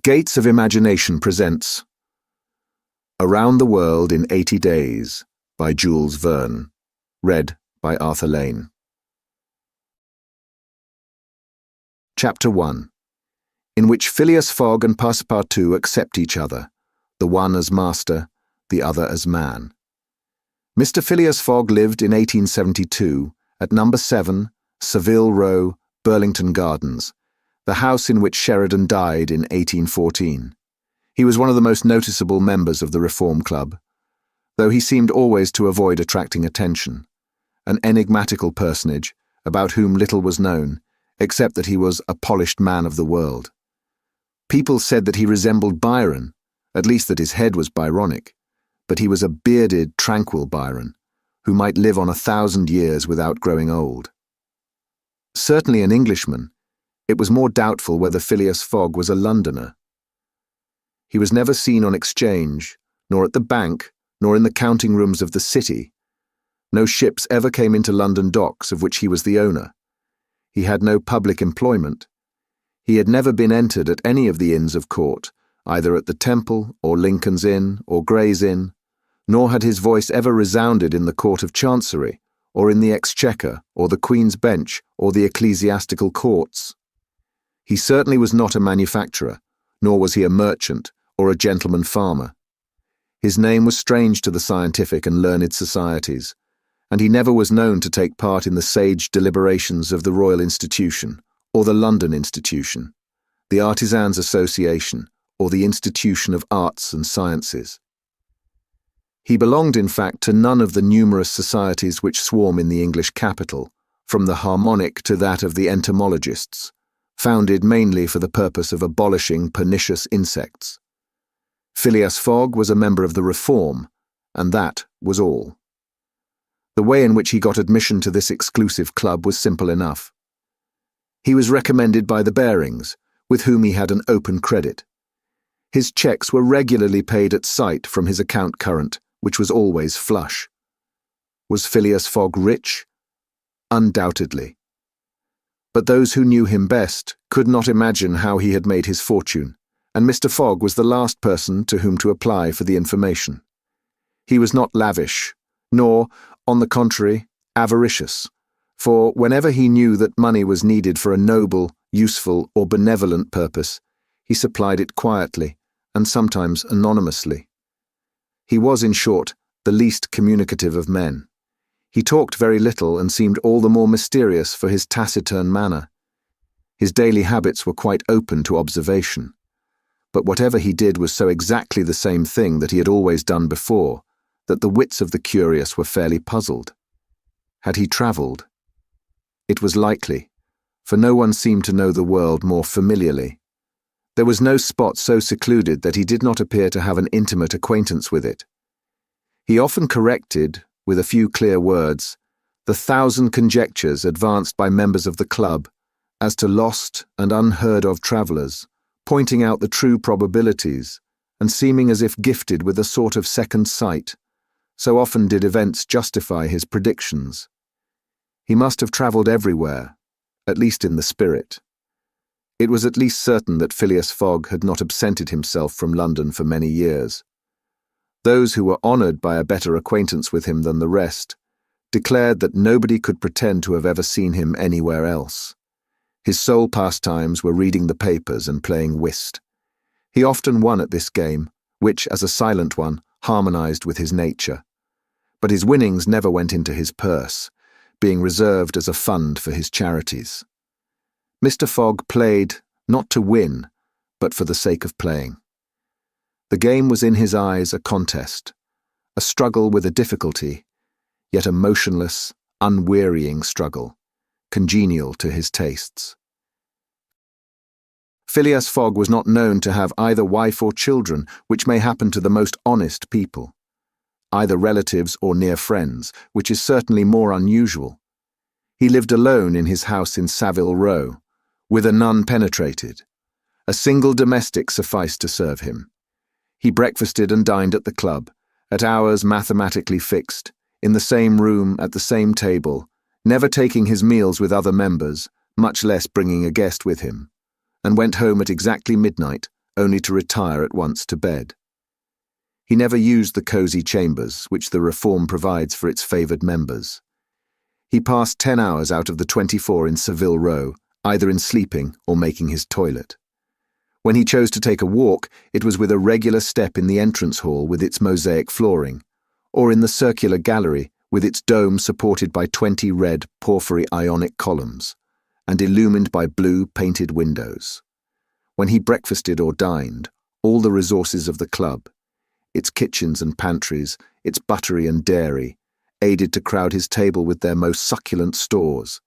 Gates of Imagination presents Around the World in 80 Days by Jules Verne, read by Arthur Lane. Chapter 1, in which Phileas Fogg and Passepartout accept each other, the one as master, the other as man. Mr. Phileas Fogg lived in 1872 at No. 7, Savile Row, Burlington Gardens, the house in which Sheridan died in 1814. He was one of the most noticeable members of the Reform Club, though he seemed always to avoid attracting attention, an enigmatical personage about whom little was known, except that he was a polished man of the world. People said that he resembled Byron, at least that his head was Byronic, but he was a bearded, tranquil Byron, who might live on 1,000 years without growing old. Certainly an Englishman, it was more doubtful whether Phileas Fogg was a Londoner. He was never seen on exchange, nor at the bank, nor in the counting rooms of the city. No ships ever came into London docks of which he was the owner. He had no public employment. He had never been entered at any of the inns of court, either at the Temple, or Lincoln's Inn, or Gray's Inn, nor had his voice ever resounded in the Court of Chancery, or in the Exchequer, or the Queen's Bench, or the ecclesiastical courts. He certainly was not a manufacturer, nor was he a merchant or a gentleman farmer. His name was strange to the scientific and learned societies, and he never was known to take part in the sage deliberations of the Royal Institution, or the London Institution, the Artisans' Association, or the Institution of Arts and Sciences. He belonged, in fact, to none of the numerous societies which swarm in the English capital, from the harmonic to that of the entomologists, founded mainly for the purpose of abolishing pernicious insects. Phileas Fogg was a member of the Reform, and that was all. The way in which he got admission to this exclusive club was simple enough. He was recommended by the Barings, with whom he had an open credit. His cheques were regularly paid at sight from his account current, which was always flush. Was Phileas Fogg rich? Undoubtedly. But those who knew him best could not imagine how he had made his fortune, and Mr. Fogg was the last person to whom to apply for the information. He was not lavish, nor, on the contrary, avaricious, for whenever he knew that money was needed for a noble, useful, or benevolent purpose, he supplied it quietly, and sometimes anonymously. He was, in short, the least communicative of men. He talked very little and seemed all the more mysterious for his taciturn manner. His daily habits were quite open to observation, but whatever he did was so exactly the same thing that he had always done before, that the wits of the curious were fairly puzzled. Had he travelled? It was likely, for no one seemed to know the world more familiarly. There was no spot so secluded that he did not appear to have an intimate acquaintance with it. He often corrected, with a few clear words, the 1,000 conjectures advanced by members of the club as to lost and unheard-of travellers, pointing out the true probabilities, and seeming as if gifted with a sort of second sight, so often did events justify his predictions. He must have travelled everywhere, at least in the spirit. It was at least certain that Phileas Fogg had not absented himself from London for many years. Those who were honoured by a better acquaintance with him than the rest declared that nobody could pretend to have ever seen him anywhere else. His sole pastimes were reading the papers and playing whist. He often won at this game, which, as a silent one, harmonized with his nature. But his winnings never went into his purse, being reserved as a fund for his charities. Mr. Fogg played, not to win, but for the sake of playing. The game was in his eyes a contest, a struggle with a difficulty, yet a motionless, unwearying struggle, congenial to his tastes. Phileas Fogg was not known to have either wife or children, which may happen to the most honest people, either relatives or near friends, which is certainly more unusual. He lived alone in his house in Savile Row, whither none penetrated. A single domestic sufficed to serve him. He breakfasted and dined at the club, at hours mathematically fixed, in the same room at the same table, never taking his meals with other members, much less bringing a guest with him, and went home at exactly midnight, only to retire at once to bed. He never used the cosy chambers which the reform provides for its favoured members. He passed 10 hours out of the 24 in Savile Row, either in sleeping or making his toilet. When he chose to take a walk, it was with a regular step in the entrance hall with its mosaic flooring, or in the circular gallery with its dome supported by 20 red porphyry Ionic columns, and illumined by blue painted windows. When he breakfasted or dined, all the resources of the club, its kitchens and pantries, its buttery and dairy, aided to crowd his table with their most succulent stores.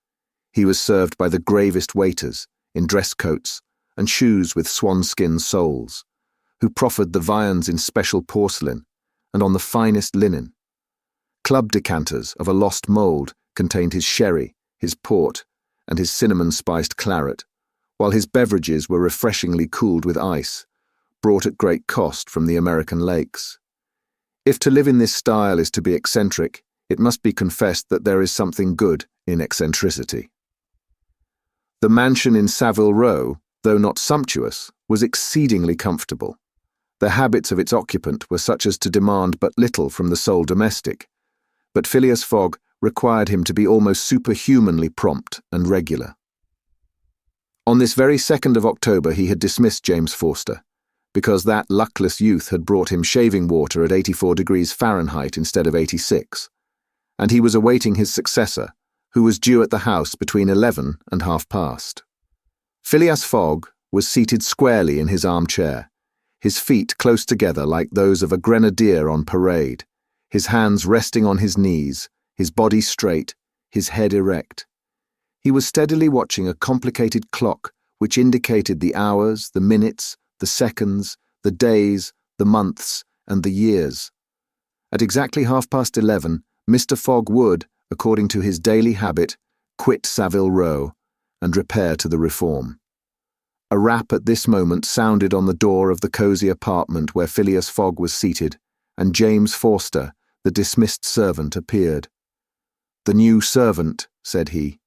He was served by the gravest waiters, in dress coats, and shoes with swanskin soles, who proffered the viands in special porcelain, and on the finest linen. Club decanters of a lost mould contained his sherry, his port, and his cinnamon-spiced claret, while his beverages were refreshingly cooled with ice, brought at great cost from the American lakes. If to live in this style is to be eccentric, it must be confessed that there is something good in eccentricity. The mansion in Savile Row, though not sumptuous, was exceedingly comfortable. The habits of its occupant were such as to demand but little from the sole domestic, but Phileas Fogg required him to be almost superhumanly prompt and regular. On this very 2nd of October he had dismissed James Forster, because that luckless youth had brought him shaving water at 84 degrees Fahrenheit instead of 86, and he was awaiting his successor, who was due at the house between 11 and past. Phileas Fogg was seated squarely in his armchair, his feet close together like those of a grenadier on parade, his hands resting on his knees, his body straight, his head erect. He was steadily watching a complicated clock which indicated the hours, the minutes, the seconds, the days, the months, and the years. At exactly 11:30, Mr. Fogg would, according to his daily habit, quit Savile Row and repair to the Reform. A rap at this moment sounded on the door of the cosy apartment where Phileas Fogg was seated, and James Forster, the dismissed servant, appeared. "The new servant," said he.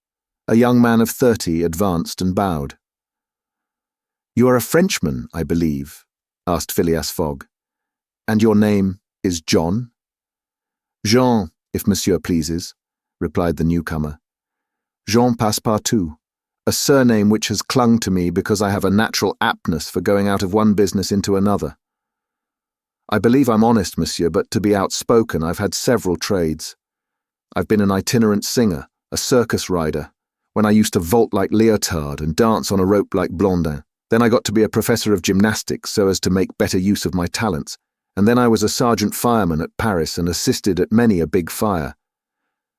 A young man of 30 advanced and bowed. "You are a Frenchman, I believe?" asked Phileas Fogg. "And your name is John?" "Jean, if monsieur pleases," replied the newcomer. "Jean Passepartout, a surname which has clung to me because I have a natural aptness for going out of one business into another. I believe I'm honest, monsieur, but to be outspoken I've had several trades. I've been an itinerant singer, a circus rider, when I used to vault like Leotard and dance on a rope like Blondin. Then I got to be a professor of gymnastics so as to make better use of my talents, and then I was a sergeant fireman at Paris and assisted at many a big fire.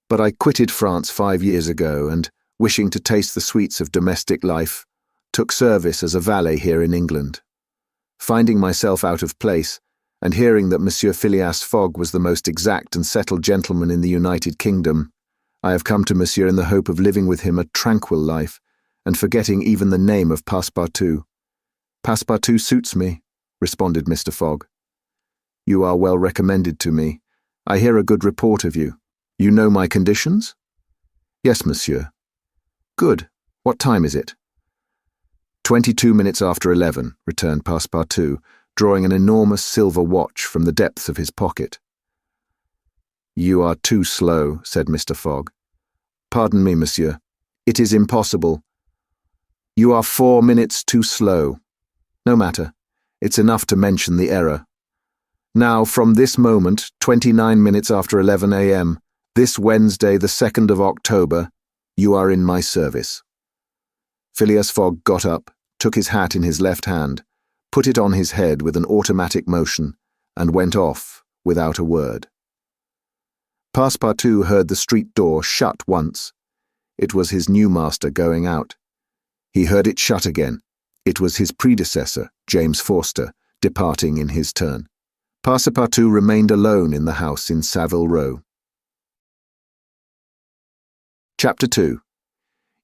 But I quitted France 5 years ago and, wishing to taste the sweets of domestic life, took service as a valet here in England. Finding myself out of place, and hearing that Monsieur Phileas Fogg was the most exact and settled gentleman in the United Kingdom, I have come to Monsieur in the hope of living with him a tranquil life, and forgetting even the name of Passepartout. "Passepartout suits me," responded Mr. Fogg. "You are well recommended to me. I hear a good report of you. You know my conditions?" "Yes, monsieur." "Good. What time is it?" 22 minutes after 11, returned Passepartout, drawing an enormous silver watch from the depths of his pocket. "You are too slow," said Mr. Fogg. "Pardon me, monsieur. It is impossible. You are 4 minutes too slow. No matter. It's enough to mention the error. Now, from this moment, 29 minutes after 11 a.m., this Wednesday, the 2nd of October, you are in my service." Phileas Fogg got up, took his hat in his left hand, put it on his head with an automatic motion, and went off without a word. Passepartout heard the street door shut once. It was his new master going out. He heard it shut again. It was his predecessor, James Forster, departing in his turn. Passepartout remained alone in the house in Savile Row. Chapter 2,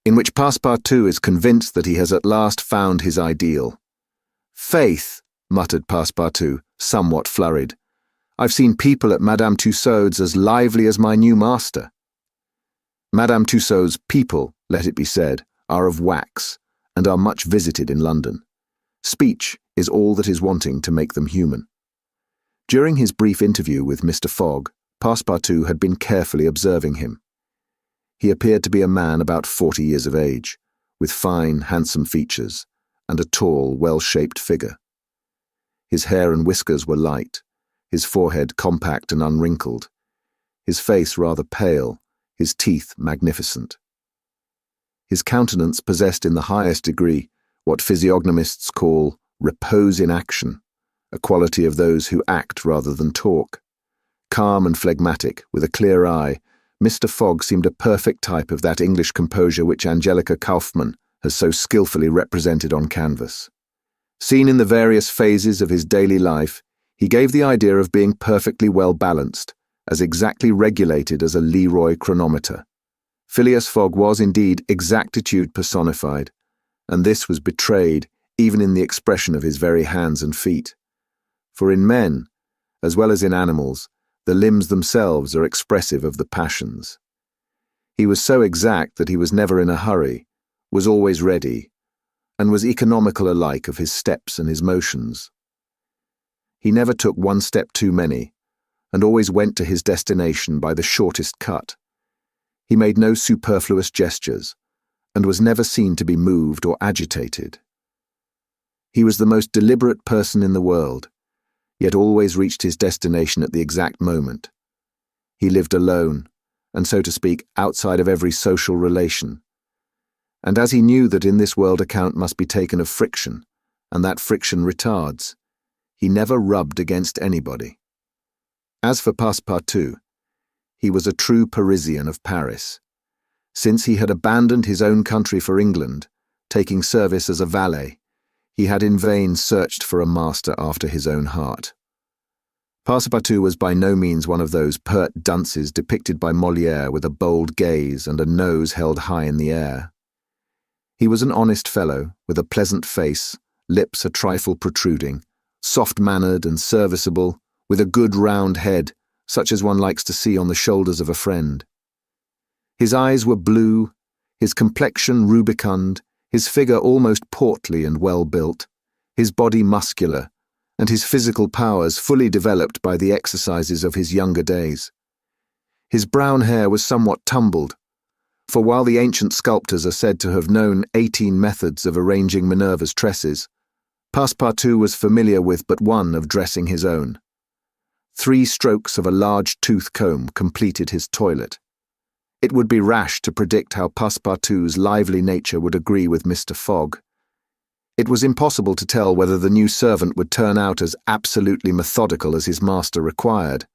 in which Passepartout is convinced that he has at last found his ideal. "Faith," muttered Passepartout, somewhat flurried, "I've seen people at Madame Tussaud's as lively as my new master." Madame Tussaud's people, let it be said, are of wax, and are much visited in London. Speech is all that is wanting to make them human. During his brief interview with Mr. Fogg, Passepartout had been carefully observing him. He appeared to be a man about 40 years of age, with fine, handsome features, and a tall, well-shaped figure. His hair and whiskers were light, his forehead compact and unwrinkled, his face rather pale, his teeth magnificent. His countenance possessed in the highest degree what physiognomists call repose in action, a quality of those who act rather than talk. Calm and phlegmatic, with a clear eye, Mr. Fogg seemed a perfect type of that English composure which Angelica Kauffmann has so skillfully represented on canvas. Seen in the various phases of his daily life, he gave the idea of being perfectly well balanced, as exactly regulated as a Leroy chronometer. Phileas Fogg was indeed exactitude personified, and this was betrayed even in the expression of his very hands and feet. For in men, as well as in animals, the limbs themselves are expressive of the passions. He was so exact that he was never in a hurry, was always ready, and was economical alike of his steps and his motions. He never took one step too many, and always went to his destination by the shortest cut. He made no superfluous gestures, and was never seen to be moved or agitated. He was the most deliberate person in the world, yet always reached his destination at the exact moment. He lived alone, and so to speak, outside of every social relation. And as he knew that in this world account must be taken of friction, and that friction retards, he never rubbed against anybody. As for Passepartout, he was a true Parisian of Paris. Since he had abandoned his own country for England, taking service as a valet, he had in vain searched for a master after his own heart. Passepartout was by no means one of those pert dunces depicted by Molière with a bold gaze and a nose held high in the air. He was an honest fellow, with a pleasant face, lips a trifle protruding, soft-mannered and serviceable, with a good round head, such as one likes to see on the shoulders of a friend. His eyes were blue, his complexion rubicund, his figure almost portly and well-built, his body muscular, and his physical powers fully developed by the exercises of his younger days. His brown hair was somewhat tumbled, for while the ancient sculptors are said to have known 18 methods of arranging Minerva's tresses, Passepartout was familiar with but one of dressing his own. 3 strokes of a large tooth comb completed his toilet. It would be rash to predict how Passepartout's lively nature would agree with Mr. Fogg. It was impossible to tell whether the new servant would turn out as absolutely methodical as his master required.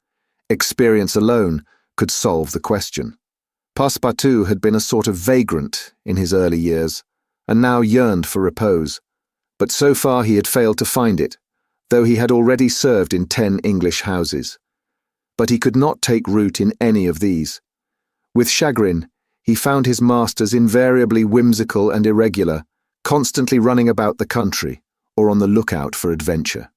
Experience alone could solve the question. Passepartout had been a sort of vagrant in his early years, and now yearned for repose, but so far he had failed to find it, though he had already served in 10 English houses. But he could not take root in any of these. With chagrin, he found his masters invariably whimsical and irregular, constantly running about the country, or on the lookout for adventure.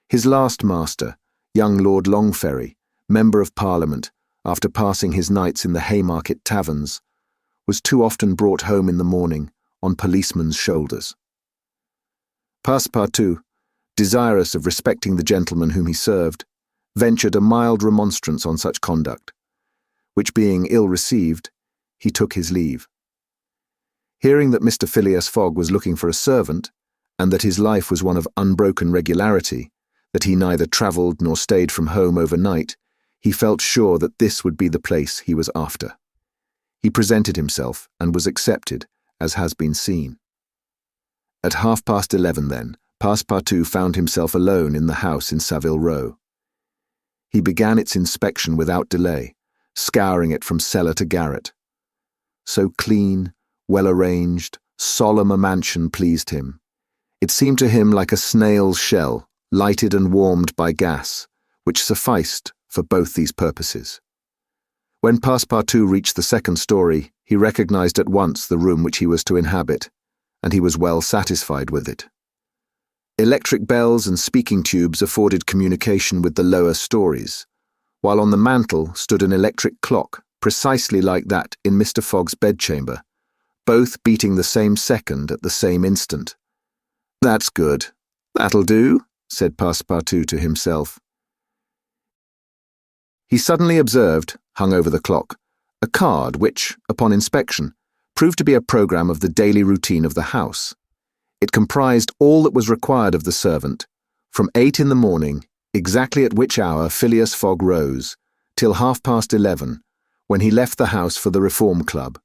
His last master, young Lord Longferry, Member of Parliament, after passing his nights in the Haymarket taverns, was too often brought home in the morning on policemen's shoulders. Passepartout, desirous of respecting the gentleman whom he served, ventured a mild remonstrance on such conduct, which being ill received, he took his leave. Hearing that Mr. Phileas Fogg was looking for a servant, and that his life was one of unbroken regularity, that he neither travelled nor stayed from home overnight, he felt sure that this would be the place he was after. He presented himself and was accepted, as has been seen. At 11:30 then, Passepartout found himself alone in the house in Savile Row. He began its inspection without delay, scouring it from cellar to garret. So clean, well-arranged, solemn a mansion pleased him. It seemed to him like a snail's shell, lighted and warmed by gas, which sufficed for both these purposes. When Passepartout reached the 2nd story, he recognized at once the room which he was to inhabit, and he was well satisfied with it. Electric bells and speaking tubes afforded communication with the lower stories, while on the mantel stood an electric clock precisely like that in Mr. Fogg's bedchamber, both beating the same second at the same instant. "That's good. That'll do," said Passepartout to himself. He suddenly observed, hung over the clock, a card which, upon inspection, proved to be a programme of the daily routine of the house. It comprised all that was required of the servant, from 8 in the morning, exactly at which hour Phileas Fogg rose, till 11:30, when he left the house for the Reform Club,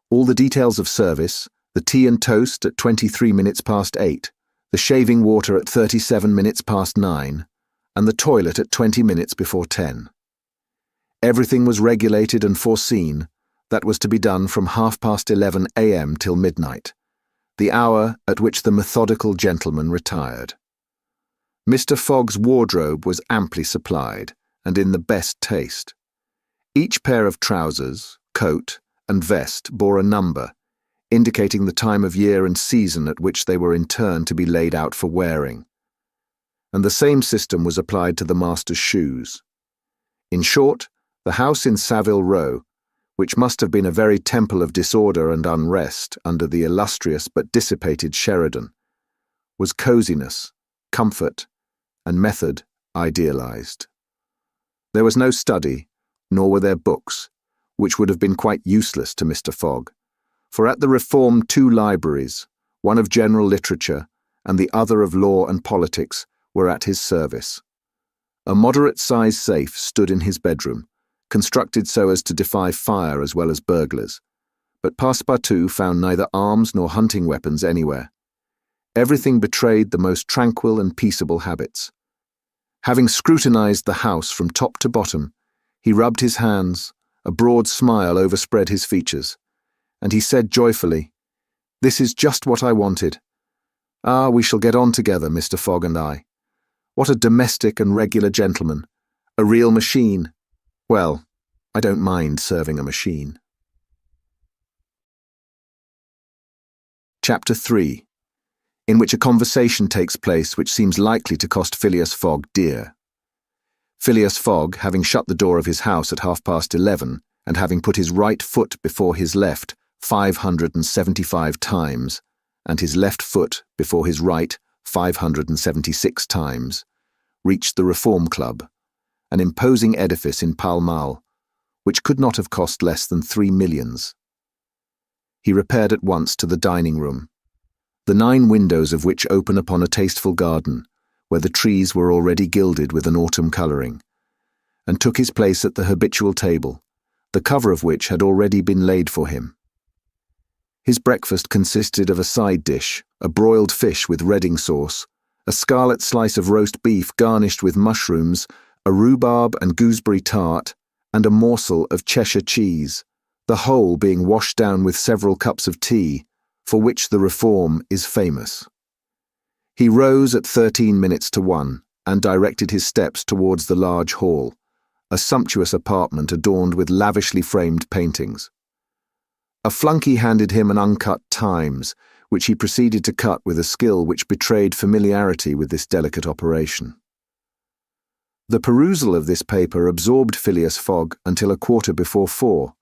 all the details of service, the tea and toast at 23 minutes past 8, the shaving water at 37 minutes past 9, and the toilet at 20 minutes before 10. Everything was regulated and foreseen that was to be done from 11:30 a.m. till midnight, the hour at which the methodical gentleman retired. Mr. Fogg's wardrobe was amply supplied, and in the best taste. Each pair of trousers, coat, and vest bore a number, indicating the time of year and season at which they were in turn to be laid out for wearing. And the same system was applied to the master's shoes. In short, the house in Savile Row, which must have been a very temple of disorder and unrest under the illustrious but dissipated Sheridan, was coziness, comfort, and method idealized. There was no study, nor were there books, which would have been quite useless to Mr. Fogg, for at the Reform 2 libraries, one of general literature and the other of law and politics, were at his service. A moderate-sized safe stood in his bedroom, constructed so as to defy fire as well as burglars, but Passepartout found neither arms nor hunting weapons anywhere. Everything betrayed the most tranquil and peaceable habits. Having scrutinized the house from top to bottom, he rubbed his hands, a broad smile overspread his features, and he said joyfully, "This is just what I wanted. Ah, we shall get on together, Mr. Fogg and I. What a domestic and regular gentleman, a real machine. Well, I don't mind serving a machine." Chapter 3, in which a conversation takes place which seems likely to cost Phileas Fogg dear. Phileas Fogg, having shut the door of his house at 11:30, and having put his right foot before his left 575 times, and his left foot before his right 576 times, reached the Reform Club, an imposing edifice in Pall Mall, which could not have cost less than 3 millions. He repaired at once to the dining room, the 9 windows of which open upon a tasteful garden, where the trees were already gilded with an autumn colouring, and took his place at the habitual table, the cover of which had already been laid for him. His breakfast consisted of a side dish, a broiled fish with Reading sauce, a scarlet slice of roast beef garnished with mushrooms, a rhubarb and gooseberry tart, and a morsel of Cheshire cheese, the whole being washed down with several cups of tea, for which the Reform is famous. He rose at 13 minutes to 1 and directed his steps towards the large hall, a sumptuous apartment adorned with lavishly framed paintings. A flunky handed him an uncut Times, which he proceeded to cut with a skill which betrayed familiarity with this delicate operation. The perusal of this paper absorbed Phileas Fogg until 4:15,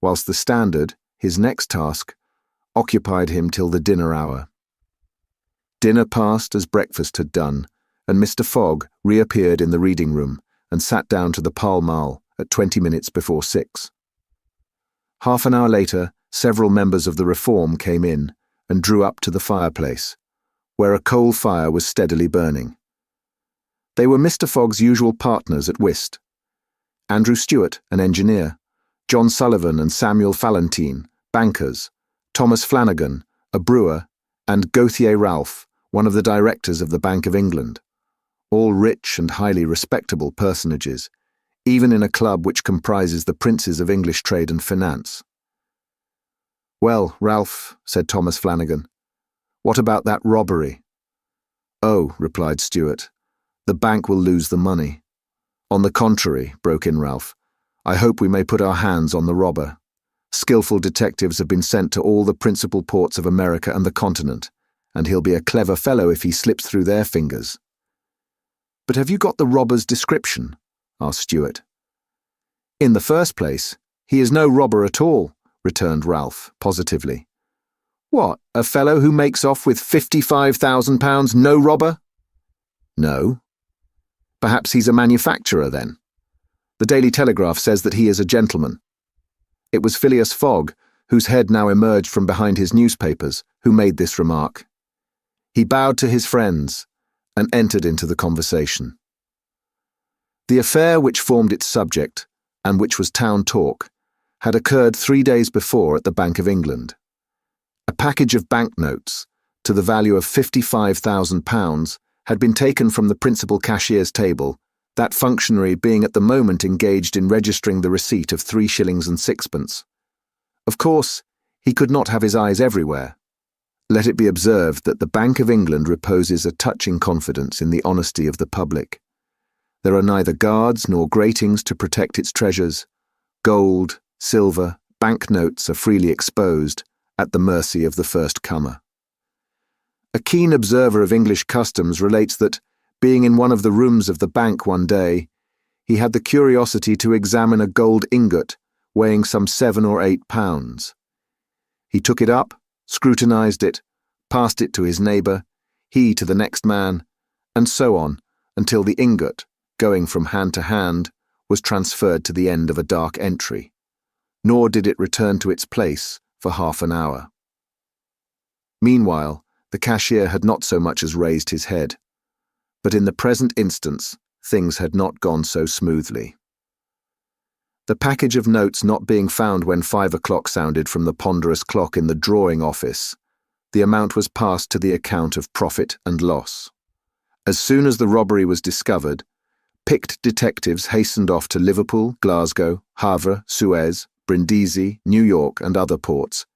whilst the Standard, his next task, occupied him till the dinner hour. Dinner passed as breakfast had done, and Mr. Fogg reappeared in the reading room and sat down to the Pall Mall at 20 minutes before 6. Half an hour later, several members of the Reform came in and drew up to the fireplace, where a coal fire was steadily burning. They were Mr. Fogg's usual partners at whist: Andrew Stewart, an engineer, John Sullivan and Samuel Fallentin, bankers, Thomas Flanagan, a brewer, and Gauthier Ralph, one of the directors of the Bank of England, all rich and highly respectable personages, even in a club which comprises the princes of English trade and finance. "Well, Ralph," said Thomas Flanagan, "what about that robbery?" "Oh," replied Stewart, "the bank will lose the money." "On the contrary," broke in Ralph, "I hope we may put our hands on the robber. Skillful detectives have been sent to all the principal ports of America and the continent, and he'll be a clever fellow if he slips through their fingers." "But have you got the robber's description?" asked Stewart. "In the first place, he is no robber at all," returned Ralph, positively. What, a fellow who makes off with £55,000 no robber? No. Perhaps he's a manufacturer, then. The Daily Telegraph says that he is a gentleman. It was Phileas Fogg, whose head now emerged from behind his newspapers, who made this remark. He bowed to his friends and entered into the conversation. The affair which formed its subject, and which was town talk, had occurred 3 days before at the Bank of England. A package of banknotes, to the value of £55,000, had been taken from the principal cashier's table, that functionary being at the moment engaged in registering the receipt of 3 shillings and sixpence. Of course, he could not have his eyes everywhere. Let it be observed that the Bank of England reposes a touching confidence in the honesty of the public. There are neither guards nor gratings to protect its treasures. Gold, silver, banknotes are freely exposed, at the mercy of the first comer. A keen observer of English customs relates that, being in one of the rooms of the bank one day, he had the curiosity to examine a gold ingot weighing some 7 or 8 pounds. He took it up, scrutinized it, passed it to his neighbour, he to the next man, and so on, until the ingot, going from hand to hand, was transferred to the end of a dark entry, nor did it return to its place for half an hour. Meanwhile, the cashier had not so much as raised his head, but in the present instance, things had not gone so smoothly. The package of notes not being found when 5 o'clock sounded from the ponderous clock in the drawing office, the amount was passed to the account of profit and loss. As soon as the robbery was discovered, picked detectives hastened off to Liverpool, Glasgow, Havre, Suez, Brindisi, New York, and other ports,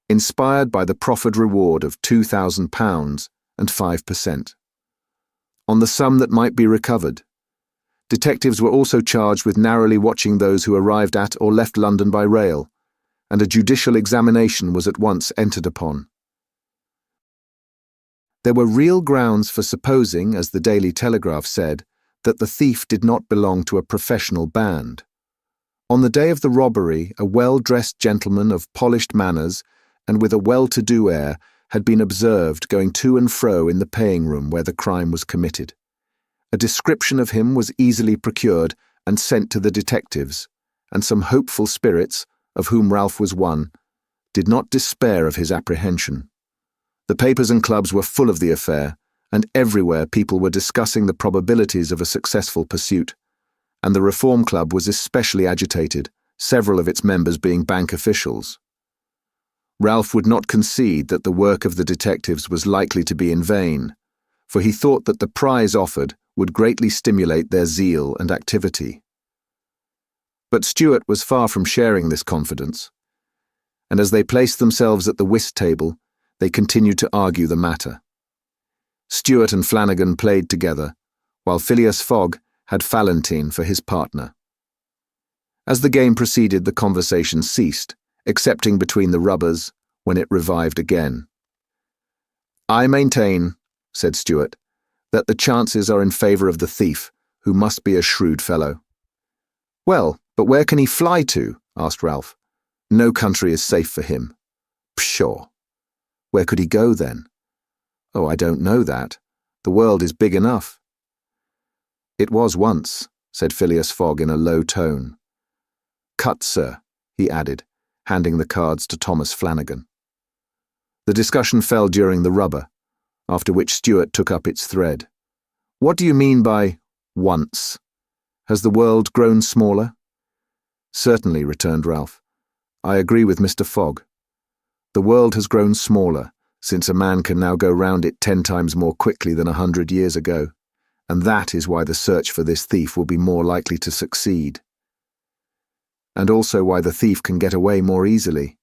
inspired by the proffered reward of £2,000 and 5%. On the sum that might be recovered, detectives were also charged with narrowly watching those who arrived at or left London by rail, and a judicial examination was at once entered upon. There were real grounds for supposing, as the Daily Telegraph said, that the thief did not belong to a professional band. On the day of the robbery, a well-dressed gentleman of polished manners and with a well-to-do air had been observed going to and fro in the paying room where the crime was committed. A description of him was easily procured and sent to the detectives, and some hopeful spirits, of whom Ralph was one, did not despair of his apprehension. The papers and clubs were full of the affair, and everywhere people were discussing the probabilities of a successful pursuit, and the Reform Club was especially agitated, several of its members being bank officials. Ralph would not concede that the work of the detectives was likely to be in vain, for he thought that the prize offered would greatly stimulate their zeal and activity. But Stuart was far from sharing this confidence, and as they placed themselves at the whist table, they continued to argue the matter. Stuart and Flanagan played together, while Phileas Fogg had Fallentin for his partner. As the game proceeded, the conversation ceased, excepting between the rubbers, when it revived again. "I maintain," said Stuart, "that the chances are in favour of the thief, who must be a shrewd fellow." "Well, but where can he fly to?" asked Ralph. "No country is safe for him." "Pshaw! Where could he go, then?" "Oh, I don't know that. The world is big enough." "It was once," said Phileas Fogg in a low tone. "Cut, sir," he added, handing the cards to Thomas Flanagan. The discussion fell during the rubber, after which Stuart took up its thread. "What do you mean by once? Has the world grown smaller?" "Certainly," returned Ralph. "I agree with Mr. Fogg. The world has grown smaller, since a man can now go round it 10 times more quickly than 100 years ago, and that is why the search for this thief will be more likely to succeed. And also why the thief can get away more easily."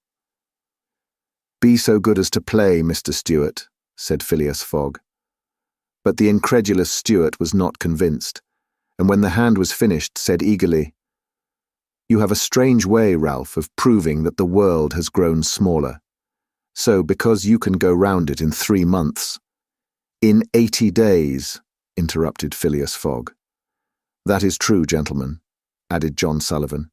"Be so good as to play, Mr. Stuart," said Phileas Fogg. But the incredulous Stuart was not convinced, and when the hand was finished said eagerly, "You have a strange way, Ralph, of proving that the world has grown smaller. So, because you can go round it in 3 months—" "In 80 days," interrupted Phileas Fogg. "That is true, gentlemen," added John Sullivan.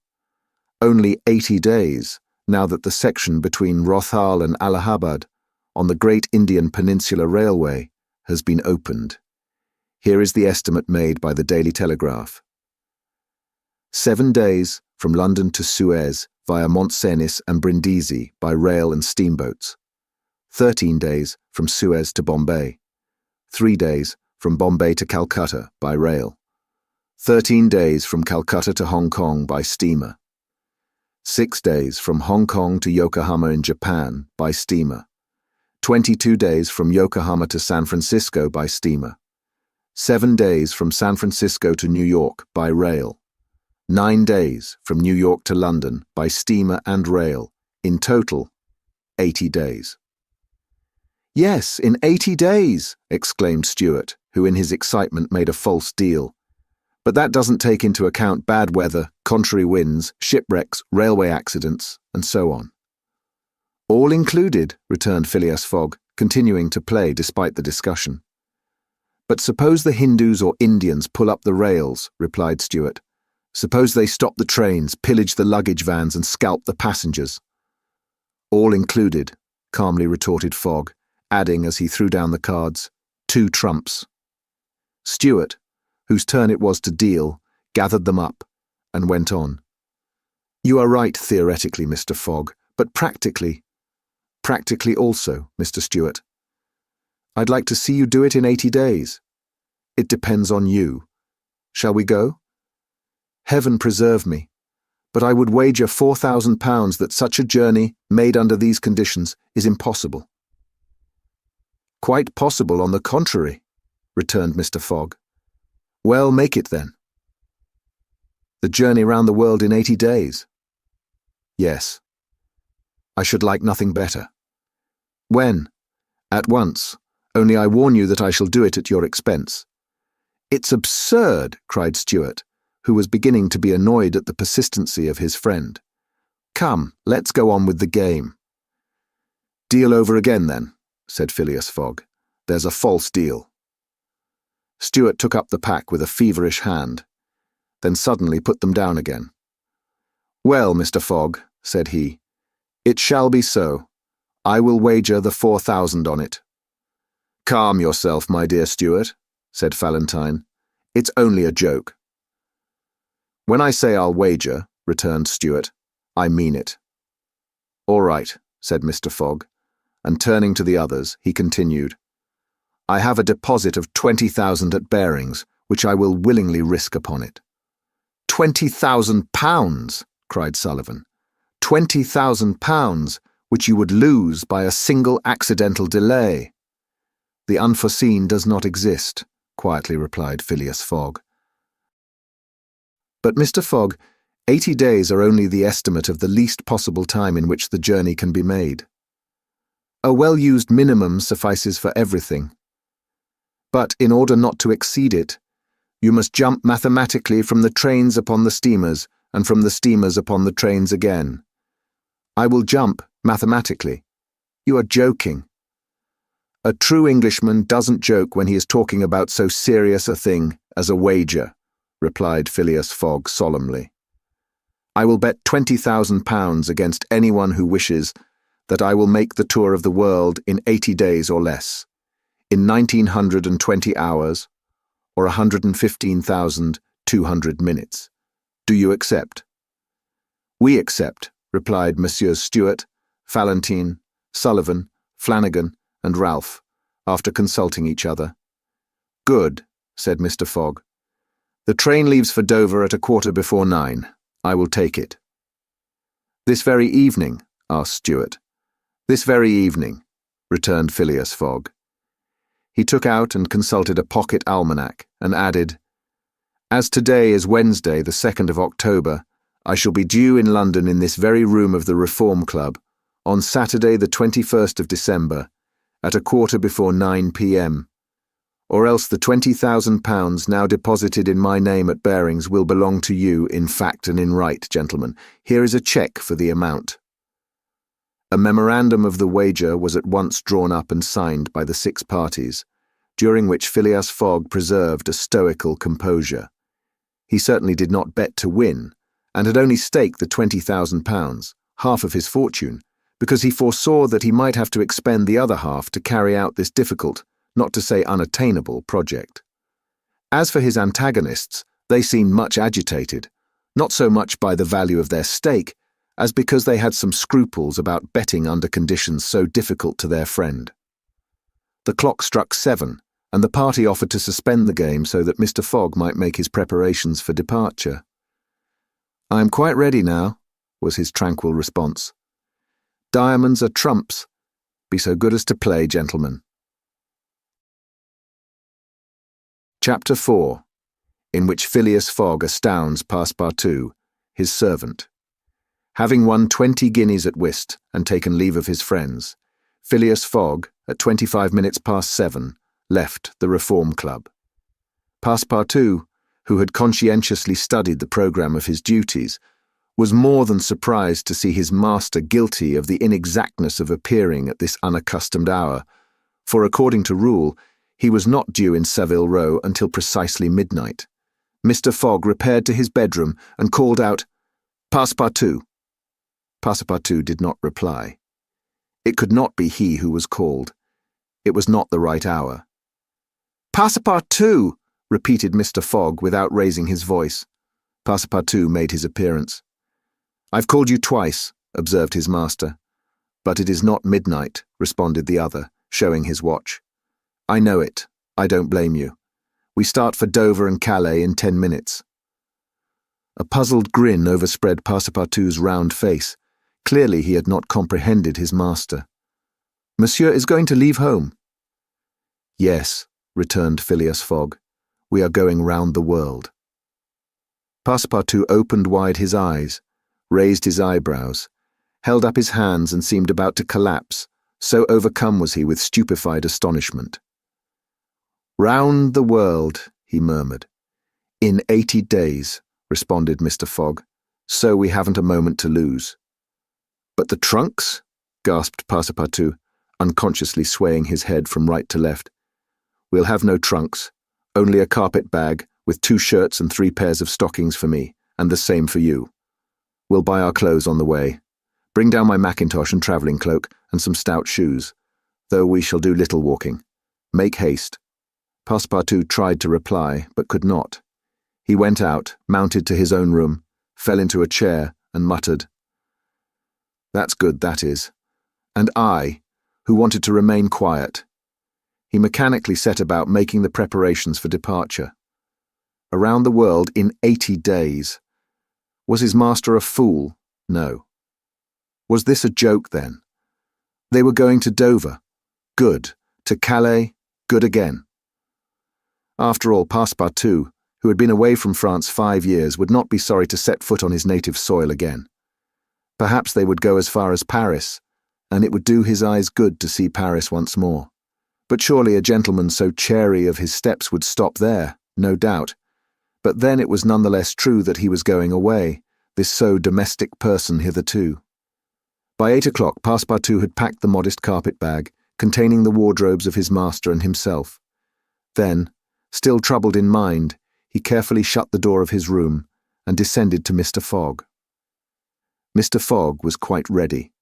"Only 80 days, now that the section between Rothal and Allahabad, on the Great Indian Peninsula Railway has been opened. Here is the estimate made by the Daily Telegraph. 7 days from London to Suez via Mont Cenis and Brindisi by rail and steamboats. 13 days from Suez to Bombay. 3 days from Bombay to Calcutta by rail. 13 days from Calcutta to Hong Kong by steamer. 6 days from Hong Kong to Yokohama in Japan by steamer. 22 days from Yokohama to San Francisco by steamer. 7 days from San Francisco to New York by rail. 9 days from New York to London by steamer and rail. In total, 80 days. "Yes, in 80 days, exclaimed Stuart, who in his excitement made a false deal. "But that doesn't take into account bad weather, contrary winds, shipwrecks, railway accidents, and so on." "All included," returned Phileas Fogg, continuing to play despite the discussion. "But suppose the Hindus or Indians pull up the rails," replied Stuart. "Suppose they stop the trains, pillage the luggage vans, and scalp the passengers." "All included," calmly retorted Fogg, adding as he threw down the cards, "2 trumps." Stuart, whose turn it was to deal, gathered them up and went on. "You are right theoretically, Mr. Fogg, but practically also, Mr. Stuart. I'd like to see you do it in 80 days. It depends on you. Shall we go? Heaven preserve me, but I would wager £4,000 that such a journey, made under these conditions, is impossible." "Quite possible, on the contrary," returned Mr. Fogg. "Well, make it then." "The journey round the world in 80 days?" "Yes. I should like nothing better." "When?" "At once, only I warn you that I shall do it at your expense." "It's absurd," cried Stuart, who was beginning to be annoyed at the persistency of his friend. "Come, let's go on with the game." "Deal over again, then," said Phileas Fogg. "There's a false deal." Stuart took up the pack with a feverish hand, then suddenly put them down again. "Well, Mr. Fogg," said he, "it shall be so. I will wager the 4,000 on it." "Calm yourself, my dear Stuart," said Valentine. "It's only a joke." "When I say I'll wager," returned Stuart, "I mean it." "All right," said Mr. Fogg, and turning to the others, he continued, "I have a deposit of 20,000 at Bearings, which I will willingly risk upon it." £20,000! cried Sullivan. £20,000, which you would lose by a single accidental delay. "The unforeseen does not exist," quietly replied Phileas Fogg. "But, Mr. Fogg, 80 days are only the estimate of the least possible time in which the journey can be made. A well-used minimum suffices for everything. But in order not to exceed it, you must jump mathematically from the trains upon the steamers, and from the steamers upon the trains again." "I will jump mathematically." "You are joking." "A true Englishman doesn't joke when he is talking about so serious a thing as a wager," replied Phileas Fogg solemnly. "I will bet £20,000 against anyone who wishes that I will make the tour of the world in 80 days or less, in 1920 hours, or 115,200 minutes. Do you accept?" "We accept," replied Messieurs Stuart, Valentine, Sullivan, Flanagan, and Ralph, after consulting each other. "Good," said Mr. Fogg. "The train leaves for Dover at 9:15. I will take it." "This very evening?" asked Stuart. "This very evening," returned Phileas Fogg. He took out and consulted a pocket almanac, and added, "As today is Wednesday, the 2nd of October, I shall be due in London in this very room of the Reform Club, on Saturday the 21st of December, at 9:15 p.m. Or else the £20,000 now deposited in my name at Bearings will belong to you in fact and in right, gentlemen. Here is a cheque for the amount." A memorandum of the wager was at once drawn up and signed by the 6 parties, during which Phileas Fogg preserved a stoical composure. He certainly did not bet to win, and had only staked the £20,000, half of his fortune, because he foresaw that he might have to expend the other half to carry out this difficult, not to say unattainable, project. As for his antagonists, they seemed much agitated, not so much by the value of their stake, as because they had some scruples about betting under conditions so difficult to their friend. The clock struck 7, and the party offered to suspend the game so that Mr. Fogg might make his preparations for departure. "I am quite ready now," was his tranquil response. "Diamonds are trumps. Be so good as to play, gentlemen." Chapter 4, in which Phileas Fogg astounds Passepartout, his servant. Having won 20 guineas at whist and taken leave of his friends, Phileas Fogg, at 25 minutes past 7, left the Reform Club. Passepartout, who had conscientiously studied the programme of his duties, was more than surprised to see his master guilty of the inexactness of appearing at this unaccustomed hour, for according to rule, he was not due in Savile Row until precisely midnight. Mr. Fogg repaired to his bedroom and called out, "Passepartout." Passepartout did not reply. It could not be he who was called. It was not the right hour. "Passepartout!" repeated Mr. Fogg without raising his voice. Passepartout made his appearance. "I've called you twice," observed his master. "But it is not midnight," responded the other, showing his watch. "I know it. I don't blame you. We start for Dover and Calais in 10 minutes. A puzzled grin overspread Passepartout's round face. Clearly he had not comprehended his master. "Monsieur is going to leave home?" "Yes," returned Phileas Fogg. "We are going round the world." Passepartout opened wide his eyes, raised his eyebrows, held up his hands and seemed about to collapse, so overcome was he with stupefied astonishment. "Round the world," he murmured. "In 80 days," responded Mr. Fogg, "so we haven't a moment to lose." "But the trunks?" gasped Passepartout, unconsciously swaying his head from right to left. "We'll have no trunks, only a carpet bag with 2 shirts and 3 pairs of stockings for me, and the same for you. We'll buy our clothes on the way. Bring down my mackintosh and travelling cloak and some stout shoes, though we shall do little walking. Make haste." Passepartout tried to reply, but could not. He went out, mounted to his own room, fell into a chair, and muttered, "That's good, that is. And I, who wanted to remain quiet." He mechanically set about making the preparations for departure. Around the world in 80 days. Was his master a fool? No. Was this a joke, then? They were going to Dover. Good. To Calais. Good again. After all, Passepartout, who had been away from France 5 years, would not be sorry to set foot on his native soil again. Perhaps they would go as far as Paris, and it would do his eyes good to see Paris once more. But surely a gentleman so chary of his steps would stop there, no doubt. But then it was none the less true that he was going away, this so domestic person hitherto. By 8 o'clock, Passepartout had packed the modest carpet bag, containing the wardrobes of his master and himself. Then, still troubled in mind, he carefully shut the door of his room and descended to Mr. Fogg. Mr. Fogg was quite ready.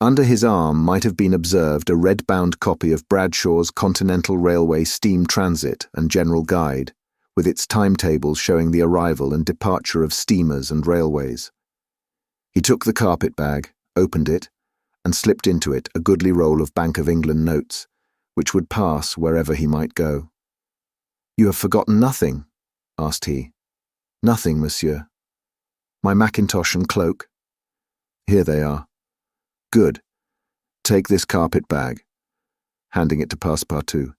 Under his arm might have been observed a red-bound copy of Bradshaw's Continental Railway Steam Transit and General Guide, with its timetables showing the arrival and departure of steamers and railways. He took the carpet bag, opened it, and slipped into it a goodly roll of Bank of England notes, which would pass wherever he might go. "You have forgotten nothing?" asked he. "Nothing, monsieur." "My mackintosh and cloak?" "Here they are." "Good. Take this carpet bag," handing it to Passepartout.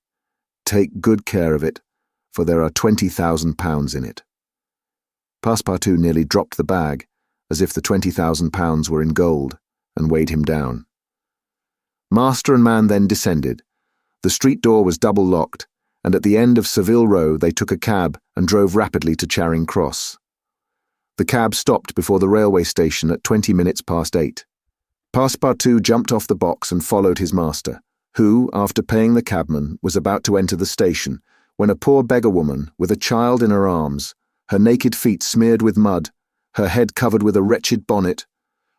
"Take good care of it, for there are £20,000 in it." Passepartout nearly dropped the bag, as if the £20,000 were in gold, and weighed him down. Master and man then descended. The street door was double locked, and at the end of Savile Row they took a cab and drove rapidly to Charing Cross. The cab stopped before the railway station at 20 minutes past 8. Passepartout jumped off the box and followed his master, who, after paying the cabman, was about to enter the station, when a poor beggar woman, with a child in her arms, her naked feet smeared with mud, her head covered with a wretched bonnet,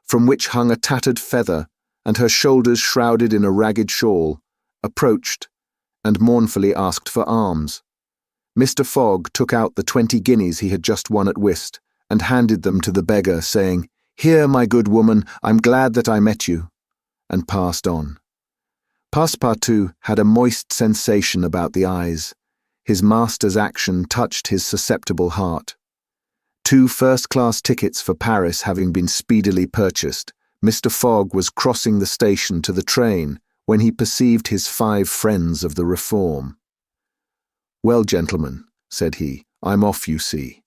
from which hung a tattered feather, and her shoulders shrouded in a ragged shawl, approached and mournfully asked for alms. Mr. Fogg took out the 20 guineas he had just won at whist and handed them to the beggar, saying, "Here, my good woman, I'm glad that I met you," and passed on. Passepartout had a moist sensation about the eyes. His master's action touched his susceptible heart. 2 first-class tickets for Paris having been speedily purchased, Mr. Fogg was crossing the station to the train when he perceived his 5 friends of the Reform. "Well, gentlemen," said he, "I'm off, you see.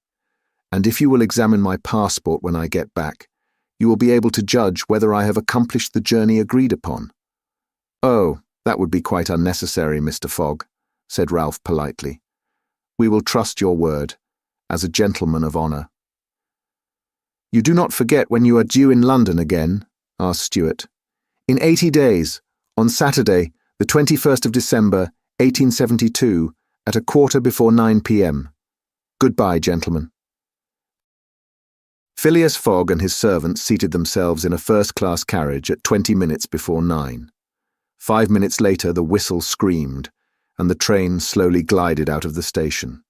And if you will examine my passport when I get back, you will be able to judge whether I have accomplished the journey agreed upon." "Oh, that would be quite unnecessary, Mr. Fogg," said Ralph politely. "We will trust your word, as a gentleman of honour." "You do not forget when you are due in London again?" asked Stuart. "In 80 days, on Saturday, the 21st of December, 1872, at 9:15 p.m. Goodbye, gentlemen." Phileas Fogg and his servants seated themselves in a first-class carriage at 20 minutes before 9. 5 minutes later the whistle screamed, and the train slowly glided out of the station.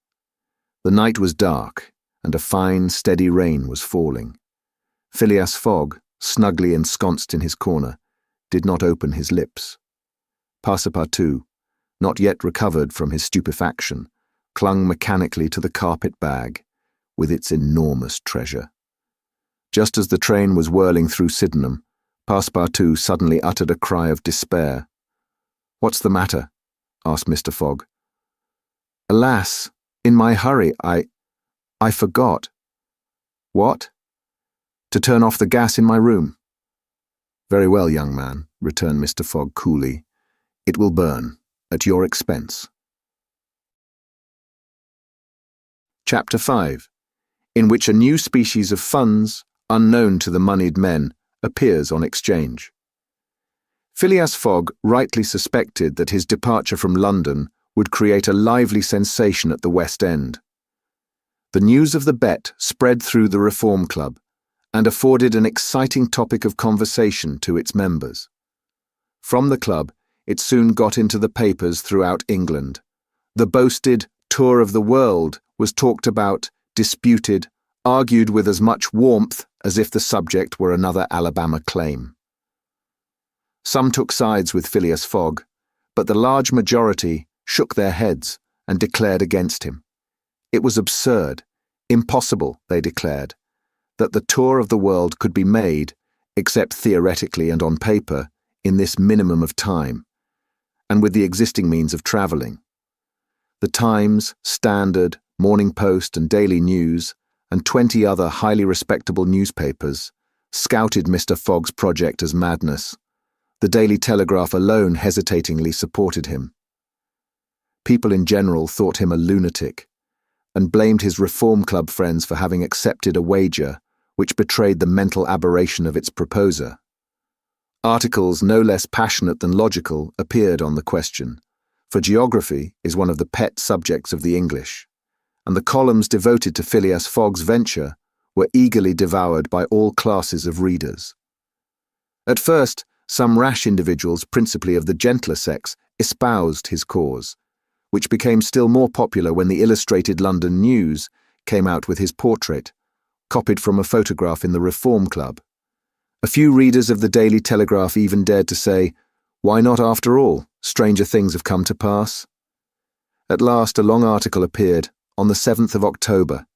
The night was dark, and a fine, steady rain was falling. Phileas Fogg, snugly ensconced in his corner, did not open his lips. Passepartout, not yet recovered from his stupefaction, clung mechanically to the carpet bag with its enormous treasure. Just as the train was whirling through Sydenham, Passepartout suddenly uttered a cry of despair. "What's the matter?" asked Mr. Fogg. "Alas, in my hurry, I forgot." "What?" "To turn off the gas in my room." "Very well, young man," returned Mr. Fogg coolly. "It will burn, at your expense." Chapter 5, in which a new species of funds, unknown to the moneyed men, appears on exchange. Phileas Fogg rightly suspected that his departure from London would create a lively sensation at the West End. The news of the bet spread through the Reform Club, and afforded an exciting topic of conversation to its members. From the club, it soon got into the papers throughout England. The boasted tour of the world was talked about, disputed, argued with as much warmth as if the subject were another Alabama claim. Some took sides with Phileas Fogg, but the large majority shook their heads and declared against him. It was absurd, impossible, they declared, that the tour of the world could be made, except theoretically and on paper, in this minimum of time, and with the existing means of travelling. The Times, Standard, Morning Post and Daily News, and 20 other highly respectable newspapers, scouted Mr. Fogg's project as madness. The Daily Telegraph alone hesitatingly supported him. People in general thought him a lunatic, and blamed his Reform Club friends for having accepted a wager which betrayed the mental aberration of its proposer. Articles no less passionate than logical appeared on the question, for geography is one of the pet subjects of the English, and the columns devoted to Phileas Fogg's venture were eagerly devoured by all classes of readers. At first, some rash individuals, principally of the gentler sex, espoused his cause, which became still more popular when the Illustrated London News came out with his portrait, copied from a photograph in the Reform Club. A few readers of the Daily Telegraph even dared to say, "Why not after all? Stranger things have come to pass." At last a long article appeared, on the 7th of October,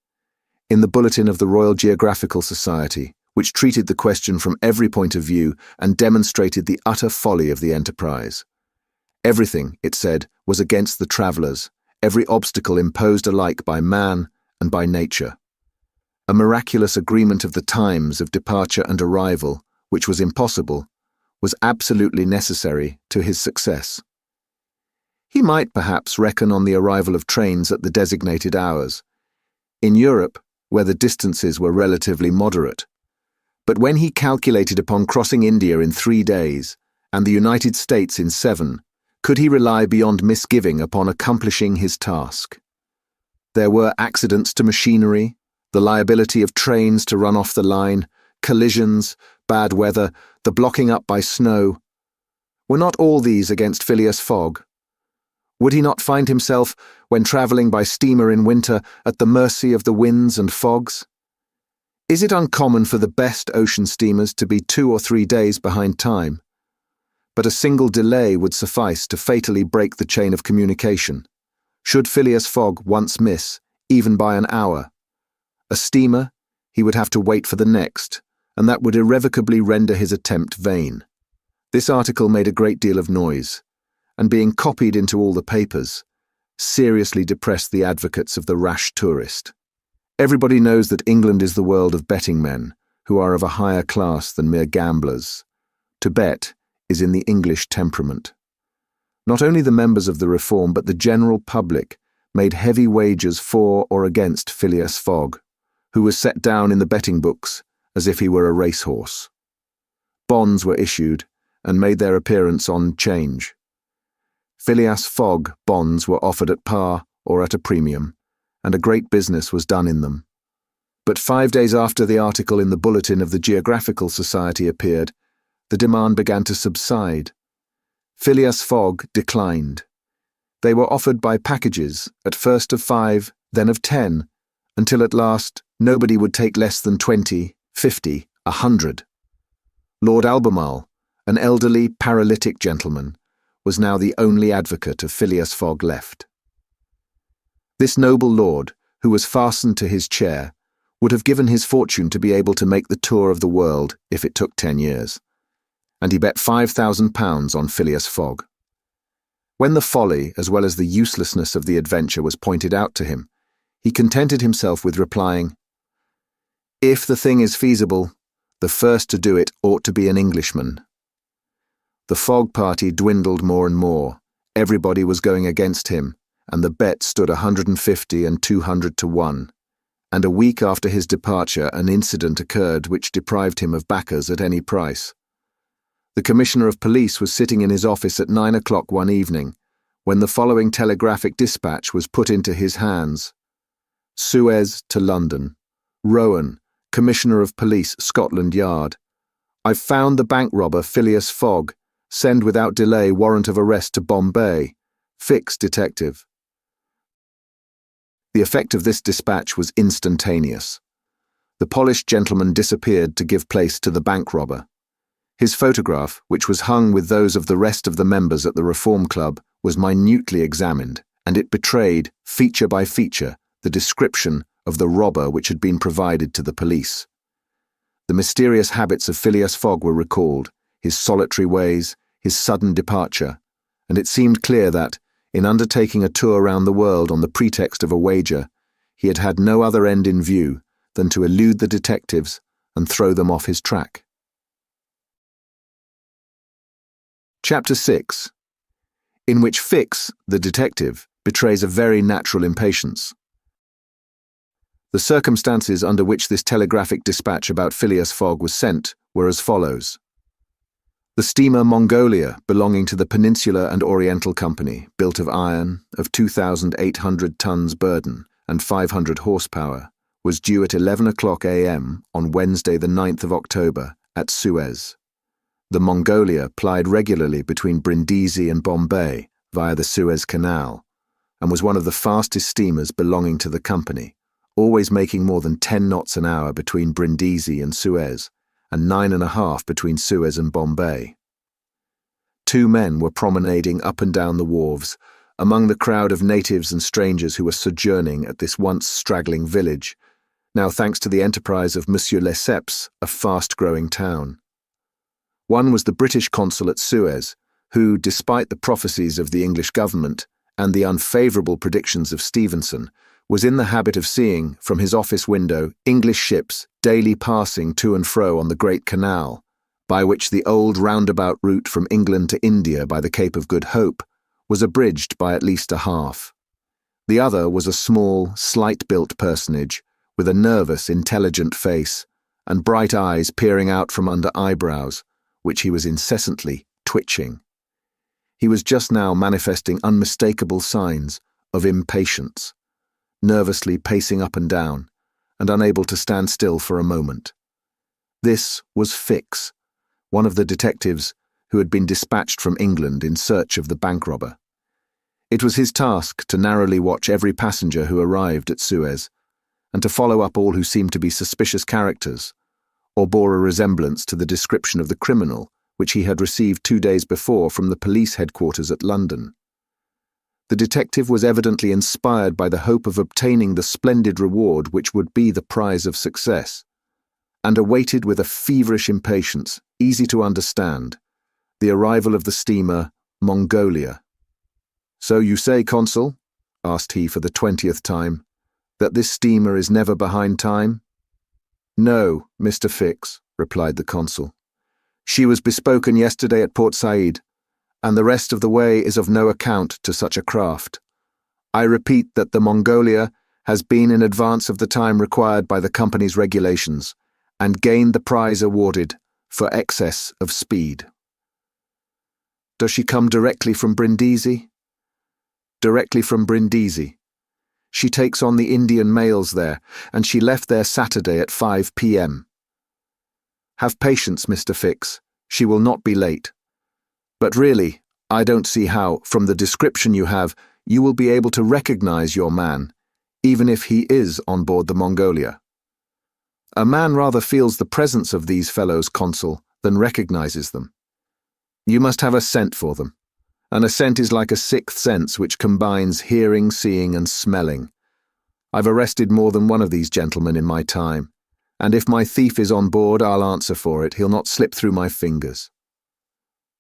in the Bulletin of the Royal Geographical Society, which treated the question from every point of view and demonstrated the utter folly of the enterprise. Everything, it said, was against the travellers, every obstacle imposed alike by man and by nature. A miraculous agreement of the times of departure and arrival, which was impossible, was absolutely necessary to his success. He might perhaps reckon on the arrival of trains at the designated hours. In Europe, where the distances were relatively moderate. But when he calculated upon crossing India in 3 days, and the United States in 7, could he rely beyond misgiving upon accomplishing his task? There were accidents to machinery, the liability of trains to run off the line, collisions, bad weather, the blocking up by snow. Were not all these against Phileas Fogg? Would he not find himself, when travelling by steamer in winter, at the mercy of the winds and fogs? Is it uncommon for the best ocean steamers to be 2 or 3 days behind time? But a single delay would suffice to fatally break the chain of communication. Should Phileas Fogg once miss, even by an hour, a steamer, he would have to wait for the next, and that would irrevocably render his attempt vain. This article made a great deal of noise, and being copied into all the papers, seriously depressed the advocates of the rash tourist. Everybody knows that England is the world of betting men, who are of a higher class than mere gamblers. To bet is in the English temperament. Not only the members of the Reform, but the general public made heavy wagers for or against Phileas Fogg, who was set down in the betting books as if he were a racehorse. Bonds were issued and made their appearance on 'Change. Phileas Fogg bonds were offered at par or at a premium, and a great business was done in them. But 5 days after the article in the Bulletin of the Geographical Society appeared, the demand began to subside. Phileas Fogg declined. They were offered by packages, at first of 5, then of 10, until at last nobody would take less than 20, 50, 100. Lord Albemarle, an elderly, paralytic gentleman, was now the only advocate of Phileas Fogg left. This noble lord, who was fastened to his chair, would have given his fortune to be able to make the tour of the world if it took 10 years, and he bet £5,000 on Phileas Fogg. When the folly as well as the uselessness of the adventure was pointed out to him, he contented himself with replying, "If the thing is feasible, the first to do it ought to be an Englishman." The Fogg party dwindled more and more. Everybody was going against him, and the bet stood 150 and 200 to 1. And a week after his departure an incident occurred which deprived him of backers at any price. The Commissioner of Police was sitting in his office at 9 o'clock one evening, when the following telegraphic dispatch was put into his hands. Suez to London. Rowan, Commissioner of Police, Scotland Yard. I've found the bank robber Phileas Fogg. Send without delay warrant of arrest to Bombay. Fix detective. The effect of this dispatch was instantaneous. The polished gentleman disappeared to give place to the bank robber. His photograph, which was hung with those of the rest of the members at the Reform Club, was minutely examined, and it betrayed, feature by feature, the description of the robber which had been provided to the police. The mysterious habits of Phileas Fogg were recalled, his solitary ways, his sudden departure, and it seemed clear that, in undertaking a tour round the world on the pretext of a wager, he had had no other end in view than to elude the detectives and throw them off his track. Chapter 6, in which Fix, the detective, betrays a very natural impatience. The circumstances under which this telegraphic dispatch about Phileas Fogg was sent were as follows. The steamer Mongolia, belonging to the Peninsular and Oriental Company, built of iron, of 2,800 tons burden and 500 horsepower, was due at 11 o'clock a.m. on Wednesday the 9th of October at Suez. The Mongolia plied regularly between Brindisi and Bombay via the Suez Canal, and was one of the fastest steamers belonging to the company, always making more than 10 knots an hour between Brindisi and Suez, and 9.5 between Suez and Bombay. 2 men were promenading up and down the wharves, among the crowd of natives and strangers who were sojourning at this once straggling village, now thanks to the enterprise of Monsieur Lesseps, a fast-growing town. One was the British consul at Suez, who, despite the prophecies of the English government and the unfavourable predictions of Stevenson, was in the habit of seeing, from his office window, English ships daily passing to and fro on the Great Canal, by which the old roundabout route from England to India by the Cape of Good Hope was abridged by at least a half. The other was a small, slight-built personage, with a nervous, intelligent face, and bright eyes peering out from under eyebrows, which he was incessantly twitching. He was just now manifesting unmistakable signs of impatience, nervously pacing up and down, and unable to stand still for a moment. This was Fix, one of the detectives who had been dispatched from England in search of the bank robber. It was his task to narrowly watch every passenger who arrived at Suez, and to follow up all who seemed to be suspicious characters, or bore a resemblance to the description of the criminal which he had received 2 days before from the police headquarters at London. The detective was evidently inspired by the hope of obtaining the splendid reward which would be the prize of success, and awaited with a feverish impatience, easy to understand, the arrival of the steamer Mongolia. "So you say, Consul," asked he for the 20th time, "that this steamer is never behind time?" "No, Mr. Fix," replied the consul. "She was bespoken yesterday at Port Said, and the rest of the way is of no account to such a craft. I repeat that the Mongolia has been in advance of the time required by the company's regulations, and gained the prize awarded for excess of speed." "Does she come directly from Brindisi?" "Directly from Brindisi. She takes on the Indian mails there, and she left there Saturday at 5 p.m. Have patience, Mr. Fix. She will not be late. But really, I don't see how, from the description you have, you will be able to recognize your man, even if he is on board the Mongolia. A man rather feels the presence of these fellows, Consul, than recognizes them. You must have a scent for them. And a scent is like a sixth sense which combines hearing, seeing, and smelling. I've arrested more than one of these gentlemen in my time, and if my thief is on board, I'll answer for it. He'll not slip through my fingers."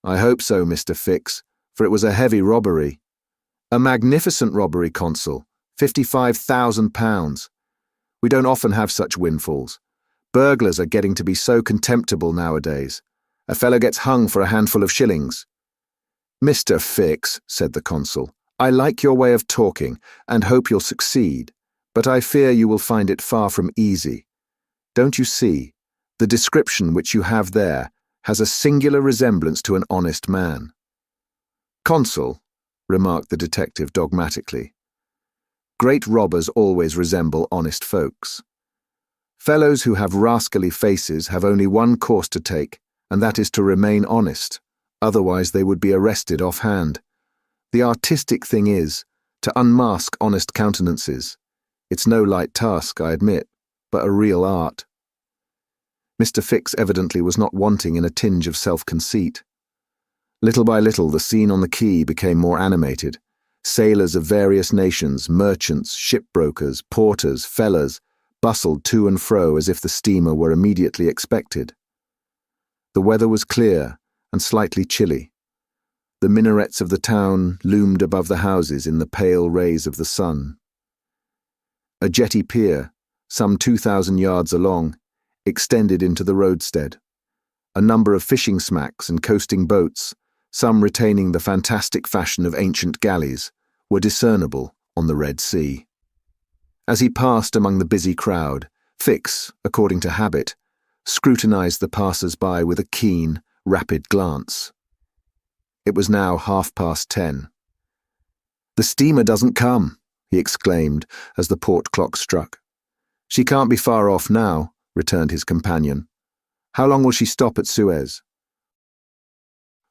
"I hope so, Mr. Fix, for it was a heavy robbery. A magnificent robbery, Consul, £55,000. We don't often have such windfalls. Burglars are getting to be so contemptible nowadays. A fellow gets hung for a handful of shillings." "Mr. Fix," said the consul, "I like your way of talking, and hope you'll succeed, but I fear you will find it far from easy. Don't you see, the description which you have there has a singular resemblance to an honest man." "Consul," remarked the detective dogmatically, "great robbers always resemble honest folks. Fellows who have rascally faces have only one course to take, and that is to remain honest. Otherwise they would be arrested offhand. The artistic thing is to unmask honest countenances. It's no light task, I admit, but a real art." Mr. Fix evidently was not wanting in a tinge of self-conceit. Little by little the scene on the quay became more animated. Sailors of various nations, merchants, shipbrokers, porters, fellers, bustled to and fro as if the steamer were immediately expected. The weather was clear and slightly chilly. The minarets of the town loomed above the houses in the pale rays of the sun. A jetty pier, some 2,000 yards along, extended into the roadstead. A number of fishing smacks and coasting boats, some retaining the fantastic fashion of ancient galleys, were discernible on the Red Sea. As he passed among the busy crowd, Fix, according to habit, scrutinized the passers-by with a keen, rapid glance. It was now 10:30. "The steamer doesn't come," he exclaimed as the port clock struck. "She can't be far off now," returned his companion. "How long will she stop at Suez?"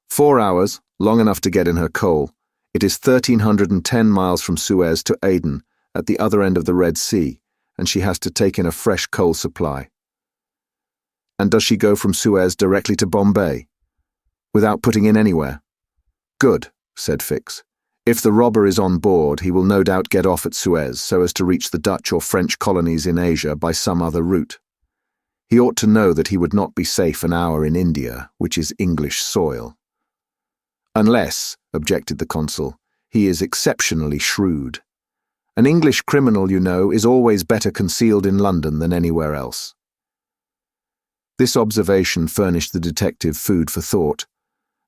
4 hours, long enough to get in her coal. It is 1,310 miles from Suez to Aden, at the other end of the Red Sea, and she has to take in a fresh coal supply." "And does she go from Suez directly to Bombay, without putting in anywhere?" "Good," said Fix. "If the robber is on board, he will no doubt get off at Suez so as to reach the Dutch or French colonies in Asia by some other route. He ought to know that he would not be safe an hour in India, which is English soil." "Unless," objected the consul, "he is exceptionally shrewd. An English criminal, you know, is always better concealed in London than anywhere else." This observation furnished the detective food for thought,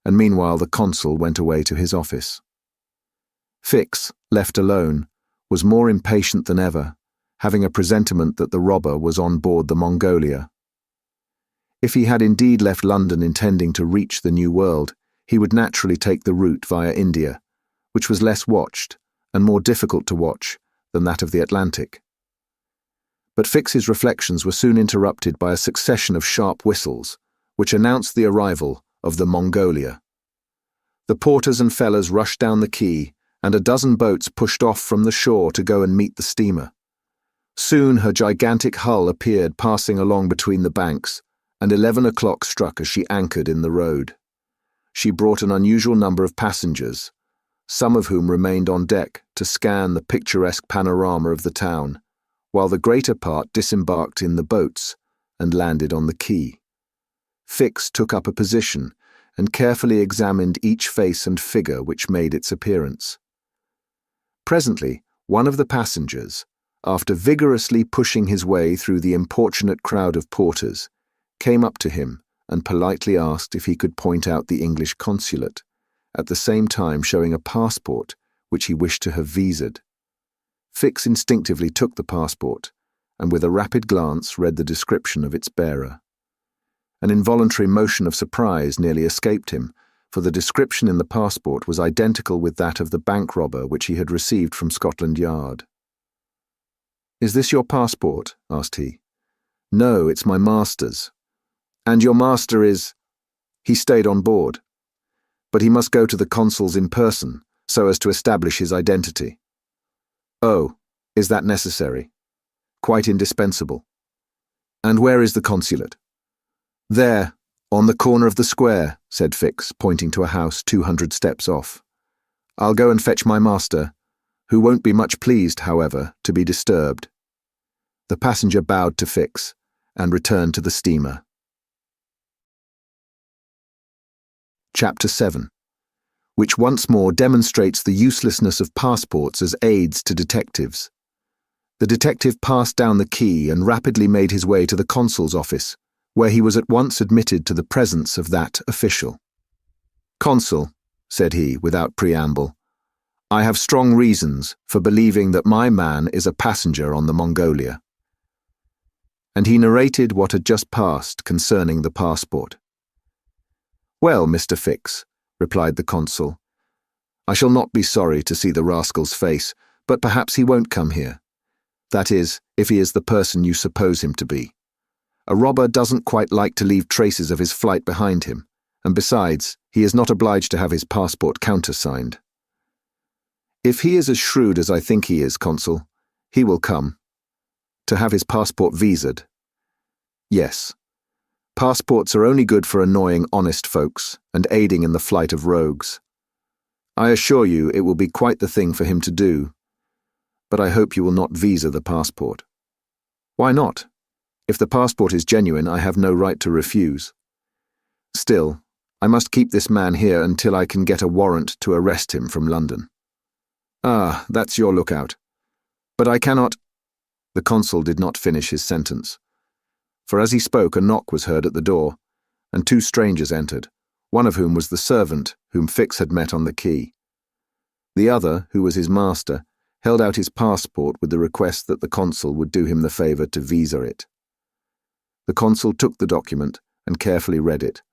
and meanwhile the consul went away to his office. Fix, left alone, was more impatient than ever, having a presentiment that the robber was on board the Mongolia. If he had indeed left London intending to reach the New World, he would naturally take the route via India, which was less watched and more difficult to watch than that of the Atlantic. But Fix's reflections were soon interrupted by a succession of sharp whistles, which announced the arrival of the Mongolia. The porters and fellers rushed down the quay, and a dozen boats pushed off from the shore to go and meet the steamer. Soon her gigantic hull appeared passing along between the banks, and 11 o'clock struck as she anchored in the road. She brought an unusual number of passengers, some of whom remained on deck to scan the picturesque panorama of the town, while the greater part disembarked in the boats and landed on the quay. Fix took up a position and carefully examined each face and figure which made its appearance. Presently, one of the passengers, after vigorously pushing his way through the importunate crowd of porters, came up to him and politely asked if he could point out the English consulate, at the same time showing a passport which he wished to have visaed. Fix instinctively took the passport, and with a rapid glance read the description of its bearer. An involuntary motion of surprise nearly escaped him, for the description in the passport was identical with that of the bank robber which he had received from Scotland Yard. "Is this your passport?" asked he. "No, it's my master's." "And your master is—" "He stayed on board. But he must go to the consul's in person, so as to establish his identity." "Oh, is that necessary?" "Quite indispensable." "And where is the consulate?" "There, on the corner of the square," said Fix, pointing to a house 200 steps off. "I'll go and fetch my master, who won't be much pleased, however, to be disturbed." The passenger bowed to Fix and returned to the steamer. Chapter 7, which once more demonstrates the uselessness of passports as aids to detectives. The detective passed down the quay and rapidly made his way to the consul's office, where he was at once admitted to the presence of that official. "Consul," said he without preamble, "I have strong reasons for believing that my man is a passenger on the Mongolia." And he narrated what had just passed concerning the passport. "Well, Mr. Fix," replied the consul, "I shall not be sorry to see the rascal's face, but perhaps he won't come here. That is, if he is the person you suppose him to be. A robber doesn't quite like to leave traces of his flight behind him, and besides, he is not obliged to have his passport countersigned. If he is as shrewd as I think he is, Consul, he will come. To have his passport visaed. Yes. Passports are only good for annoying honest folks and aiding in the flight of rogues. I assure you it will be quite the thing for him to do, but I hope you will not visa the passport." "Why not? If the passport is genuine, I have no right to refuse. Still, I must keep this man here until I can get a warrant to arrest him from London." "Ah, that's your lookout. But I cannot—" The consul did not finish his sentence, for as he spoke a knock was heard at the door, and 2 strangers entered, one of whom was the servant whom Fix had met on the quay. The other, who was his master, held out his passport with the request that the consul would do him the favour to visa it. The consul took the document and carefully read it,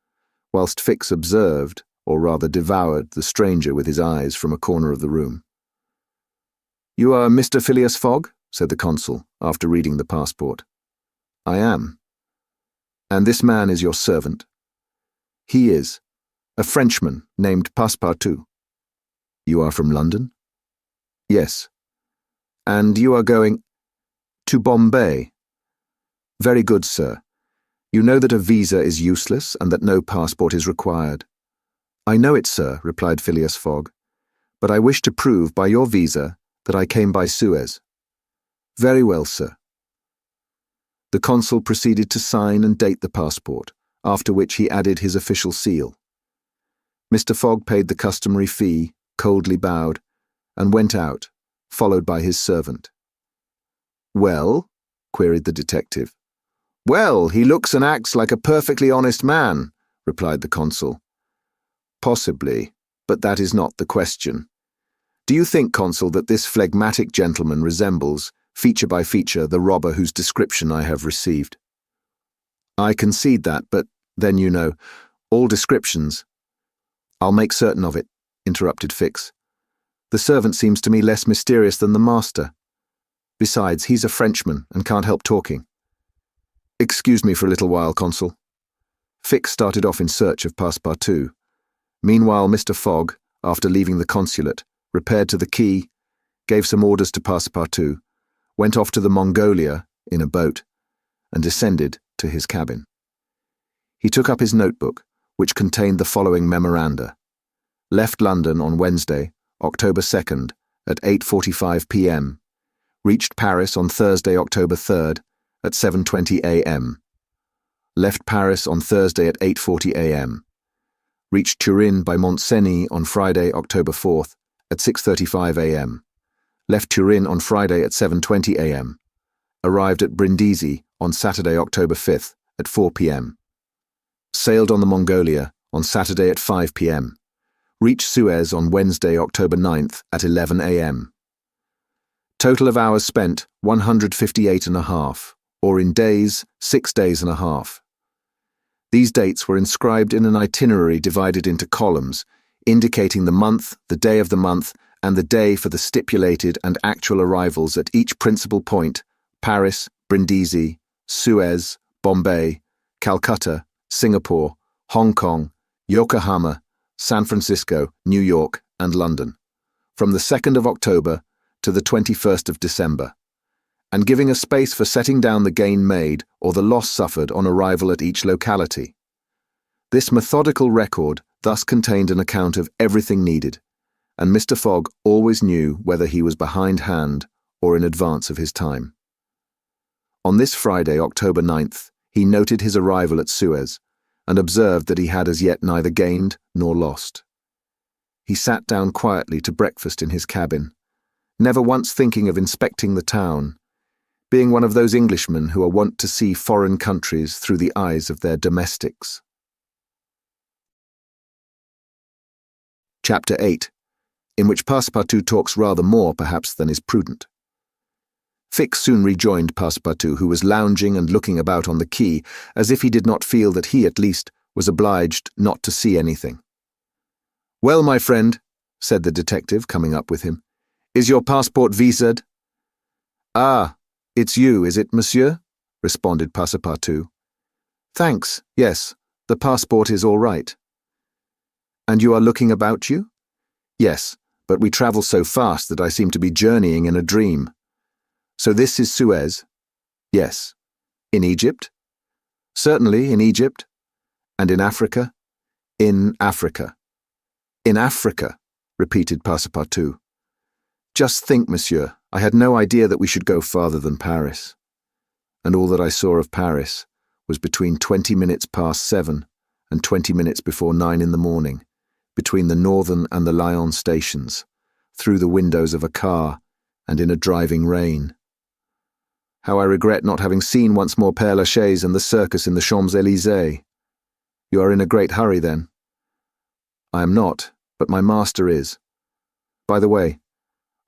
whilst Fix observed, or rather devoured, the stranger with his eyes from a corner of the room. "You are Mr. Phileas Fogg?" said the consul, after reading the passport. "I am." "And this man is your servant?" "He is. A Frenchman named Passepartout." "You are from London?" "Yes." "And you are going—" "To Bombay." "Very good, sir. You know that a visa is useless and that no passport is required." "I know it, sir," replied Phileas Fogg, "but I wish to prove by your visa that I came by Suez." "Very well, sir." The consul proceeded to sign and date the passport, after which he added his official seal. Mr. Fogg paid the customary fee, coldly bowed, and went out, followed by his servant. "Well?" queried the detective. "Well, he looks and acts like a perfectly honest man," replied the consul. "Possibly, but that is not the question. Do you think, Consul, that this phlegmatic gentleman resembles, feature by feature, the robber whose description I have received?" "I concede that, but then, you know, all descriptions—" "I'll make certain of it," interrupted Fix. "The servant seems to me less mysterious than the master." Besides, he's a Frenchman and can't help talking. Excuse me for a little while, Consul. Fix started off in search of Passepartout. Meanwhile, Mr. Fogg, after leaving the consulate, repaired to the quay, gave some orders to Passepartout, went off to the Mongolia in a boat, and descended to his cabin. He took up his notebook, which contained the following memoranda. Left London on Wednesday, October 2nd, at 8:45 p.m. Reached Paris on Thursday, October 3rd, at 7:20 a.m. Left Paris on Thursday at 8:40 a.m. Reached Turin by Mont-Cenis on Friday, October 4th, at 6:35 a.m. Left Turin on Friday at 7:20 a.m. Arrived at Brindisi on Saturday, October 5th, at 4 p.m. Sailed on the Mongolia on Saturday at 5 p.m. Reached Suez on Wednesday, October 9th, at 11 a.m. Total of hours spent, 158 and a half, or in days, 6 days and a half. These dates were inscribed in an itinerary divided into columns, indicating the month, the day of the month, and the day for the stipulated and actual arrivals at each principal point: Paris, Brindisi, Suez, Bombay, Calcutta, Singapore, Hong Kong, Yokohama, San Francisco, New York, and London, from the 2nd of October to the 21st of December, and giving a space for setting down the gain made or the loss suffered on arrival at each locality. This methodical record thus contained an account of everything needed, and Mr. Fogg always knew whether he was behindhand or in advance of his time. On this Friday, October 9th, he noted his arrival at Suez, and observed that he had as yet neither gained nor lost. He sat down quietly to breakfast in his cabin, never once thinking of inspecting the town, being one of those Englishmen who are wont to see foreign countries through the eyes of their domestics. Chapter 8, in which Passepartout talks rather more, perhaps, than is prudent. Fix soon rejoined Passepartout, who was lounging and looking about on the quay, as if he did not feel that he, at least, was obliged not to see anything. "Well, my friend," said the detective, coming up with him, "is your passport visaed?" "Ah, it's you, is it, monsieur?" responded Passepartout. "Thanks, yes, the passport is all right." "And you are looking about you?" "Yes, but we travel so fast that I seem to be journeying in a dream." "So this is Suez?" "Yes." "In Egypt?" "Certainly, in Egypt." "And in Africa?" "In Africa." "In Africa," repeated Passepartout. "Just think, monsieur, I had no idea that we should go farther than Paris. And all that I saw of Paris was between 20 minutes past 7 and 20 minutes before 9 in the morning, between the Northern and the Lyons stations, through the windows of a car, and in a driving rain. How I regret not having seen once more Père Lachaise and the circus in the Champs-Élysées. You are in a great hurry, then?" "I am not, but my master is. By the way,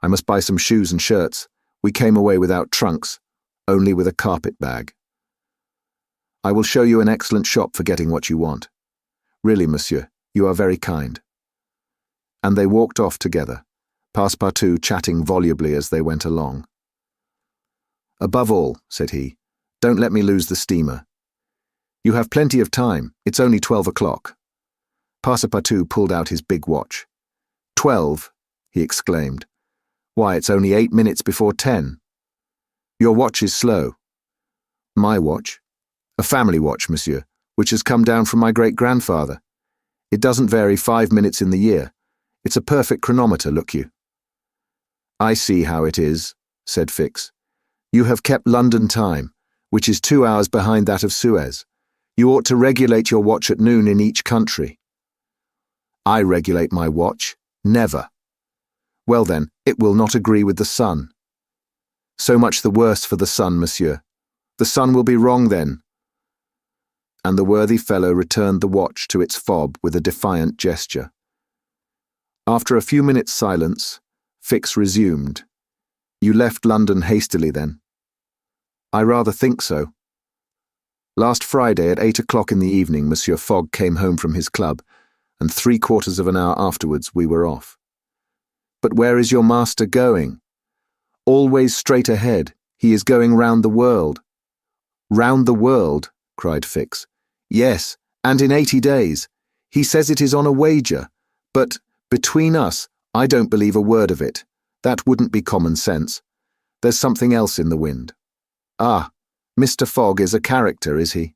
I must buy some shoes and shirts. We came away without trunks, only with a carpet bag." "I will show you an excellent shop for getting what you want. Really, monsieur, you are very kind." And they walked off together, Passepartout chatting volubly as they went along. "Above all," said he, "don't let me lose the steamer. You have plenty of time, it's only 12 o'clock. Passepartout pulled out his big watch. 12, he exclaimed. "Why, it's only 8 minutes before 10. Your watch is slow." "My watch?" "A family watch, monsieur, which has come down from my great-grandfather. It doesn't vary 5 minutes in the year. It's a perfect chronometer, look you." "I see how it is," said Fix. "You have kept London time, which is 2 hours behind that of Suez. You ought to regulate your watch at noon in each country." "I regulate my watch? Never." "Well then, it will not agree with the sun." "So much the worse for the sun, monsieur. The sun will be wrong then." And the worthy fellow returned the watch to its fob with a defiant gesture. After a few minutes' silence, Fix resumed. "You left London hastily then?" "I rather think so. Last Friday at 8 o'clock in the evening, Monsieur Fogg came home from his club, and 3/4 of an hour afterwards we were off." "But where is your master going?" Always straight ahead. He is going round the world." "Round the world?" cried Fix. "Yes, and in 80 days. He says it is on a wager. But, between us, I don't believe a word of it. That wouldn't be common sense. There's something else in the wind." "Ah, Mr. Fogg is a character, is he?"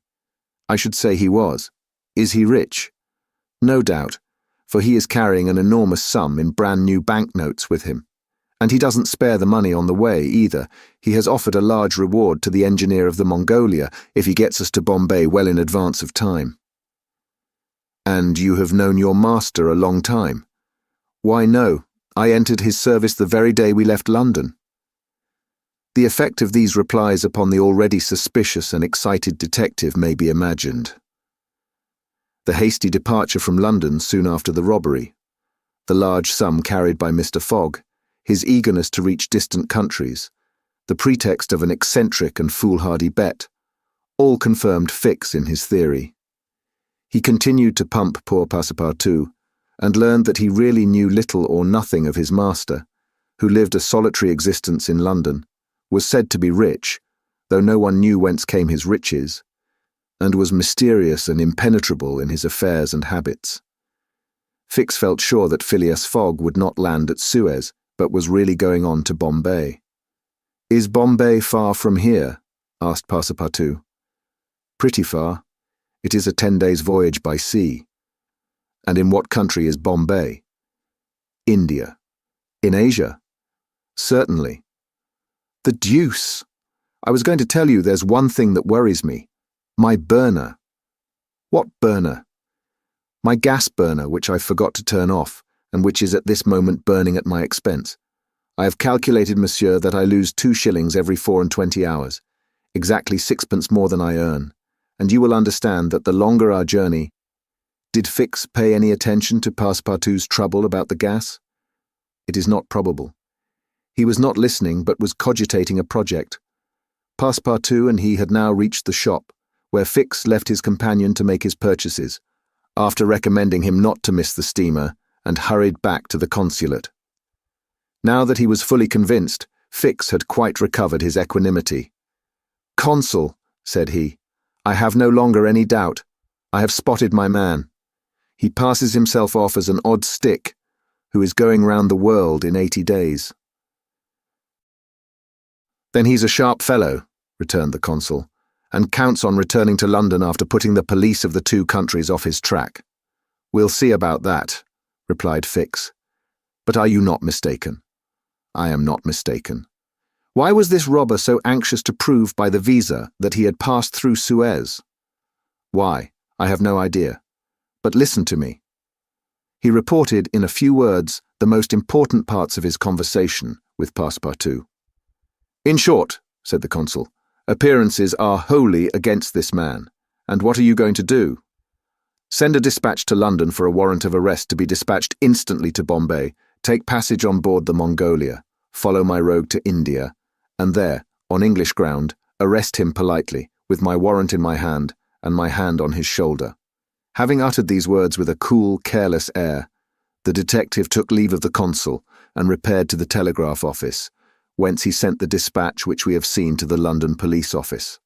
"I should say he was. Is he rich?" "No doubt, for he is carrying an enormous sum in brand new banknotes with him. And he doesn't spare the money on the way, either. He has offered a large reward to the engineer of the Mongolia if he gets us to Bombay well in advance of time." "And you have known your master a long time?" "Why, no. I entered his service the very day we left London." The effect of these replies upon the already suspicious and excited detective may be imagined. The hasty departure from London soon after the robbery, the large sum carried by Mr. Fogg, his eagerness to reach distant countries, the pretext of an eccentric and foolhardy bet, all confirmed Fix in his theory. He continued to pump poor Passepartout, and learned that he really knew little or nothing of his master, who lived a solitary existence in London, was said to be rich, though no one knew whence came his riches, and was mysterious and impenetrable in his affairs and habits. Fix felt sure that Phileas Fogg would not land at Suez, but was really going on to Bombay. "Is Bombay far from here?" asked Passepartout. "Pretty far. It is a 10 days' voyage by sea." "And in what country is Bombay?" "India." "In Asia?" "Certainly." "The deuce! I was going to tell you there's one thing that worries me. My burner." "What burner?" "My gas burner, which I forgot to turn off, and which is at this moment burning at my expense. I have calculated, monsieur, that I lose 2 shillings every 24 hours, exactly 6 pence more than I earn, and you will understand that the longer our journey—" Did Fix pay any attention to Passepartout's trouble about the gas? It is not probable. He was not listening, but was cogitating a project. Passepartout and he had now reached the shop, where Fix left his companion to make his purchases, after recommending him not to miss the steamer, and hurried back to the consulate. Now that he was fully convinced, Fix had quite recovered his equanimity. "Consul," said he, "I have no longer any doubt. I have spotted my man. He passes himself off as an odd stick, who is going round the world in 80 days. "Then he's a sharp fellow," returned the consul, "and counts on returning to London after putting the police of the 2 countries off his track." "We'll see about that," replied Fix. "But are you not mistaken?" "I am not mistaken." "Why was this robber so anxious to prove by the visa that he had passed through Suez?" "Why, I have no idea. But listen to me." He reported in a few words the most important parts of his conversation with Passepartout. "In short," said the consul, "appearances are wholly against this man. And what are you going to do?" "Send a dispatch to London for a warrant of arrest to be dispatched instantly to Bombay, take passage on board the Mongolia, follow my rogue to India, and there, on English ground, arrest him politely, with my warrant in my hand, and my hand on his shoulder." Having uttered these words with a cool, careless air, the detective took leave of the consul and repaired to the telegraph office, whence he sent the dispatch which we have seen to the London police office.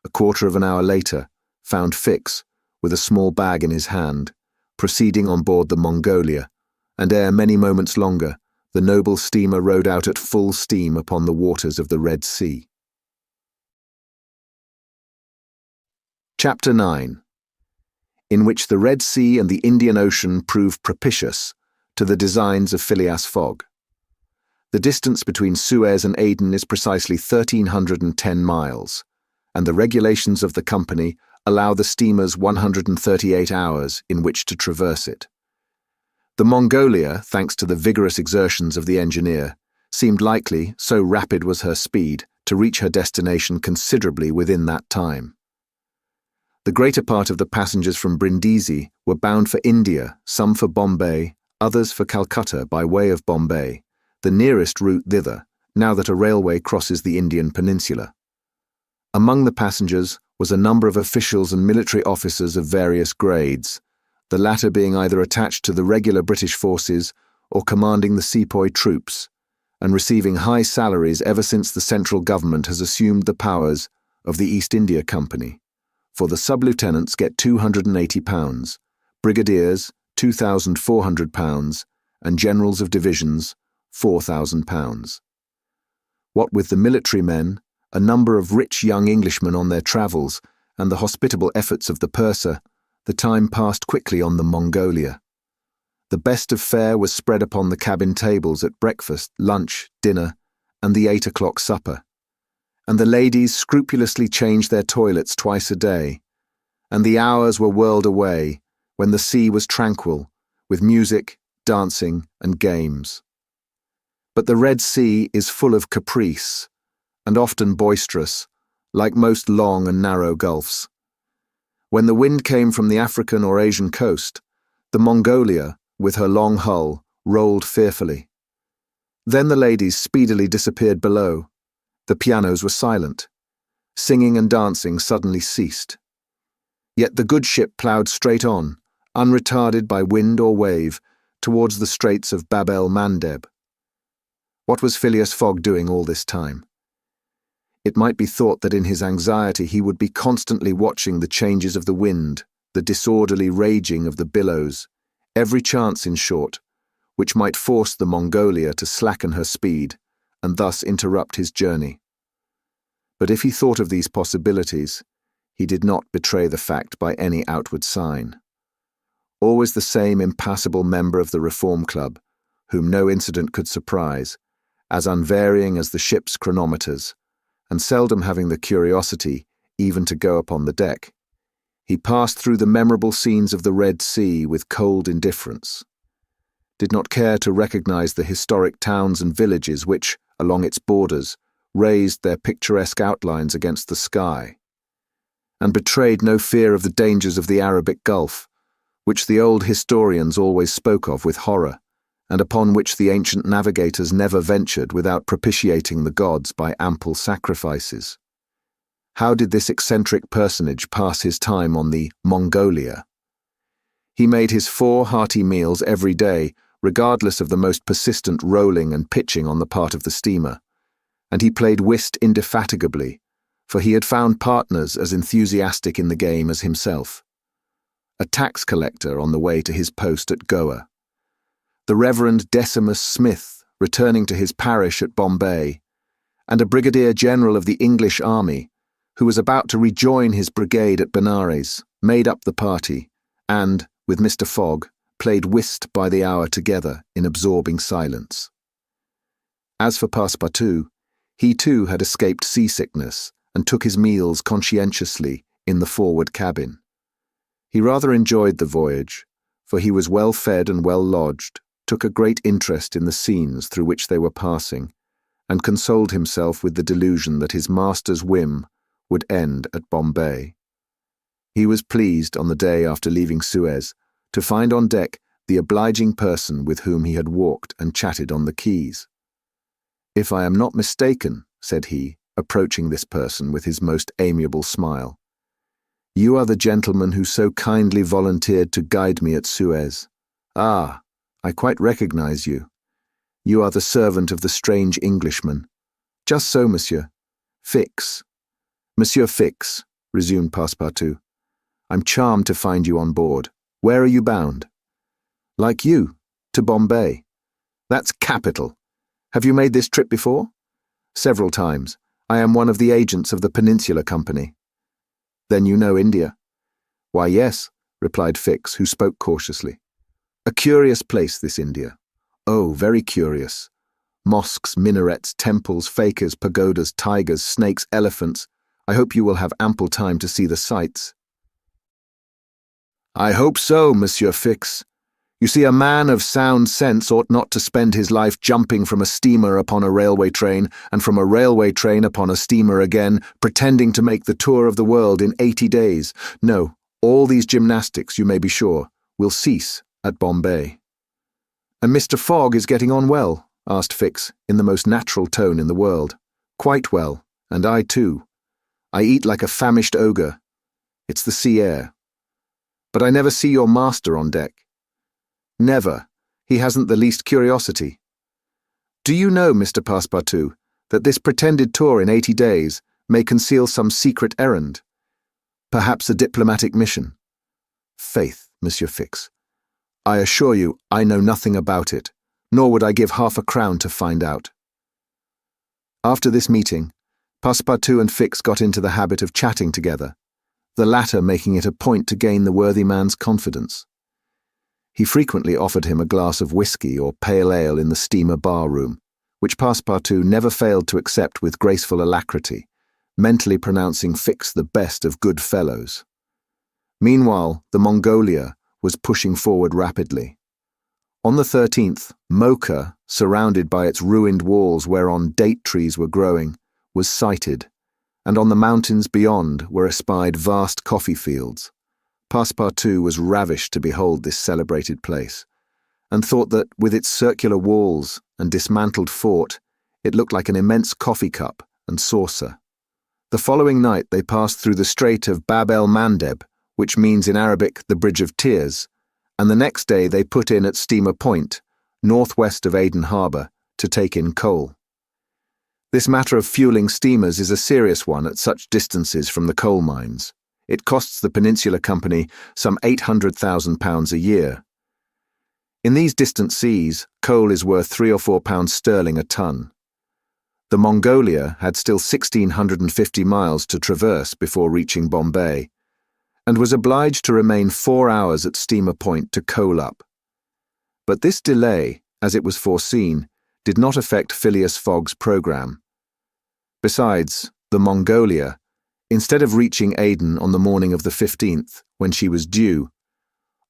A quarter of an hour later, found Fix, with a small bag in his hand, proceeding on board the Mongolia, and ere many moments longer, the noble steamer rode out at full steam upon the waters of the Red Sea. Chapter 9, in which the Red Sea and the Indian Ocean prove propitious to the designs of Phileas Fogg. The distance between Suez and Aden is precisely 1,310 miles, and the regulations of the company allow the steamers 138 hours in which to traverse it. The Mongolia, thanks to the vigorous exertions of the engineer, seemed likely, so rapid was her speed, to reach her destination considerably within that time. The greater part of the passengers from Brindisi were bound for India, some for Bombay, others for Calcutta by way of Bombay, the nearest route thither, now that a railway crosses the Indian peninsula. Among the passengers was a number of officials and military officers of various grades, the latter being either attached to the regular British forces or commanding the sepoy troops, and receiving high salaries ever since the central government has assumed the powers of the East India Company. For the sub-lieutenants get £280, brigadiers £2,400, and generals of divisions £4,000. What with the military men, a number of rich young Englishmen on their travels, and the hospitable efforts of the purser, the time passed quickly on the Mongolia. The best of fare was spread upon the cabin tables at breakfast, lunch, dinner, and the 8 o'clock supper, and the ladies scrupulously changed their toilets twice a day, and the hours were whirled away when the sea was tranquil, with music, dancing, and games. But the Red Sea is full of caprice, and often boisterous, like most long and narrow gulfs. When the wind came from the African or Asian coast, the Mongolia, with her long hull, rolled fearfully. Then the ladies speedily disappeared below. The pianos were silent. Singing and dancing suddenly ceased. Yet the good ship ploughed straight on, unretarded by wind or wave, towards the straits of Bab el-Mandeb. What was Phileas Fogg doing all this time? It might be thought that in his anxiety he would be constantly watching the changes of the wind, the disorderly raging of the billows, every chance, in short, which might force the Mongolia to slacken her speed and thus interrupt his journey. But if he thought of these possibilities, he did not betray the fact by any outward sign. Always the same impassible member of the Reform Club, whom no incident could surprise, as unvarying as the ship's chronometers, and seldom having the curiosity even to go upon the deck, he passed through the memorable scenes of the Red Sea with cold indifference, did not care to recognize the historic towns and villages which, along its borders, raised their picturesque outlines against the sky, and betrayed no fear of the dangers of the Arabic Gulf, which the old historians always spoke of with horror, and upon which the ancient navigators never ventured without propitiating the gods by ample sacrifices. How did this eccentric personage pass his time on the Mongolia? He made his 4 hearty meals every day, regardless of the most persistent rolling and pitching on the part of the steamer, and he played whist indefatigably, for he had found partners as enthusiastic in the game as himself. A tax collector on the way to his post at Goa, the Reverend Decimus Smith returning to his parish at Bombay, and a brigadier general of the English army, who was about to rejoin his brigade at Benares, made up the party, and, with Mr. Fogg, played whist by the hour together in absorbing silence. As for Passepartout, he too had escaped seasickness and took his meals conscientiously in the forward cabin. He rather enjoyed the voyage, for he was well fed and well lodged, took a great interest in the scenes through which they were passing, and consoled himself with the delusion that his master's whim would end at Bombay. He was pleased, on the day after leaving Suez, to find on deck the obliging person with whom he had walked and chatted on the quays. "If I am not mistaken," said he, approaching this person with his most amiable smile, "you are the gentleman who so kindly volunteered to guide me at Suez. Ah, I quite recognize you. You are the servant of the strange Englishman." "Just so, monsieur. Fix." "Monsieur Fix," resumed Passepartout, "I'm charmed to find you on board. Where are you bound?" "Like you, to Bombay." "That's capital. Have you made this trip before?" "Several times. I am one of the agents of the Peninsular Company." "Then you know India?" "Why, yes," replied Fix, who spoke cautiously. "A curious place, this India. Oh, very curious. Mosques, minarets, temples, fakirs, pagodas, tigers, snakes, elephants. I hope you will have ample time to see the sights." "I hope so, Monsieur Fix. You see, a man of sound sense ought not to spend his life jumping from a steamer upon a railway train, and from a railway train upon a steamer again, pretending to make the tour of the world in 80 days. No, all these gymnastics, you may be sure, will cease at Bombay." "And Mr. Fogg is getting on well?" asked Fix, in the most natural tone in the world. "Quite well, and I too. I eat like a famished ogre. It's the sea air. But I never see your master on deck." "Never. He hasn't the least curiosity." Do you know, Mr. Passepartout, that this pretended tour in 80 days may conceal some secret errand? Perhaps a diplomatic mission? Faith, Monsieur Fix, I assure you I know nothing about it, nor would I give half a crown to find out. After this meeting, Passepartout and Fix got into the habit of chatting together, the latter making it a point to gain the worthy man's confidence. He frequently offered him a glass of whisky or pale ale in the steamer bar-room, which Passepartout never failed to accept with graceful alacrity, mentally pronouncing Fix the best of good fellows. Meanwhile, the Mongolia was pushing forward rapidly. On the 13th, Mocha, surrounded by its ruined walls whereon date trees were growing, was sighted, and on the mountains beyond were espied vast coffee fields. Passepartout was ravished to behold this celebrated place, and thought that, with its circular walls and dismantled fort, it looked like an immense coffee cup and saucer. The following night they passed through the Strait of Bab el-Mandeb, which means in Arabic the Bridge of Tears, and the next day they put in at Steamer Point, northwest of Aden Harbour, to take in coal. This matter of fueling steamers is a serious one at such distances from the coal mines. It costs the Peninsular Company some £800,000 a year. In these distant seas, coal is worth £3 or £4 sterling a ton. The Mongolia had still 1,650 miles to traverse before reaching Bombay, and was obliged to remain 4 hours at Steamer Point to coal up. But this delay, as it was foreseen, did not affect Phileas Fogg's programme. Besides, the Mongolia, instead of reaching Aden on the morning of the 15th, when she was due,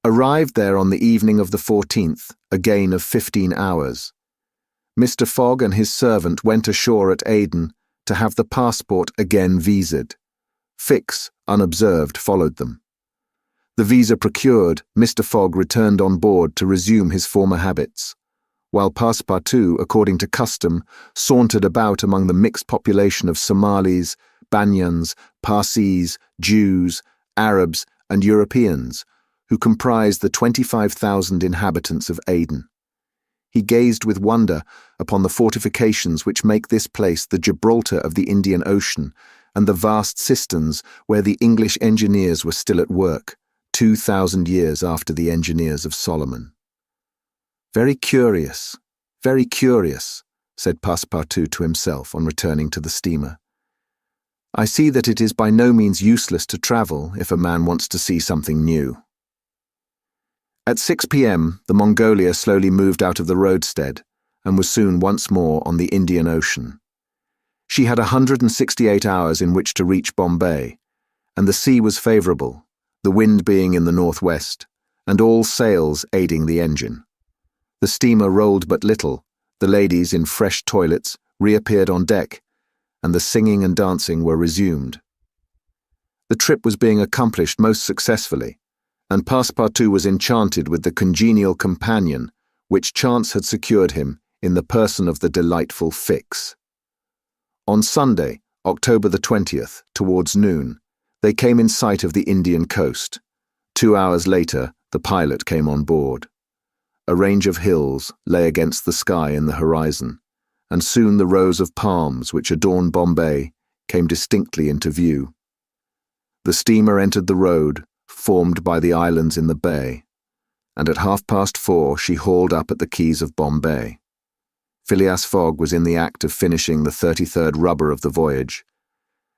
arrived there on the evening of the 14th, a gain of 15 hours. Mr. Fogg and his servant went ashore at Aden to have the passport again visaed. Fix, unobserved, followed them. The visa procured, Mr. Fogg returned on board to resume his former habits, while Passepartout, according to custom, sauntered about among the mixed population of Somalis, Banyans, Parsis, Jews, Arabs, and Europeans, who comprised the 25,000 inhabitants of Aden. He gazed with wonder upon the fortifications which make this place the Gibraltar of the Indian Ocean, and the vast cisterns where the English engineers were still at work, 2,000 years after the engineers of Solomon. Very curious, said Passepartout to himself on returning to the steamer. I see that it is by no means useless to travel if a man wants to see something new. At 6 p.m, the Mongolia slowly moved out of the roadstead and was soon once more on the Indian Ocean. She had 168 hours in which to reach Bombay, and the sea was favourable, the wind being in the northwest, and all sails aiding the engine. The steamer rolled but little, the ladies in fresh toilets reappeared on deck, and the singing and dancing were resumed. The trip was being accomplished most successfully, and Passepartout was enchanted with the congenial companion which chance had secured him in the person of the delightful Fix. On Sunday, October the 20th, towards noon, they came in sight of the Indian coast. 2 hours later, the pilot came on board. A range of hills lay against the sky in the horizon, and soon the rows of palms which adorn Bombay came distinctly into view. The steamer entered the road, formed by the islands in the bay, and at 4:30 she hauled up at the quays of Bombay. Phileas Fogg was in the act of finishing the 33rd rubber of the voyage,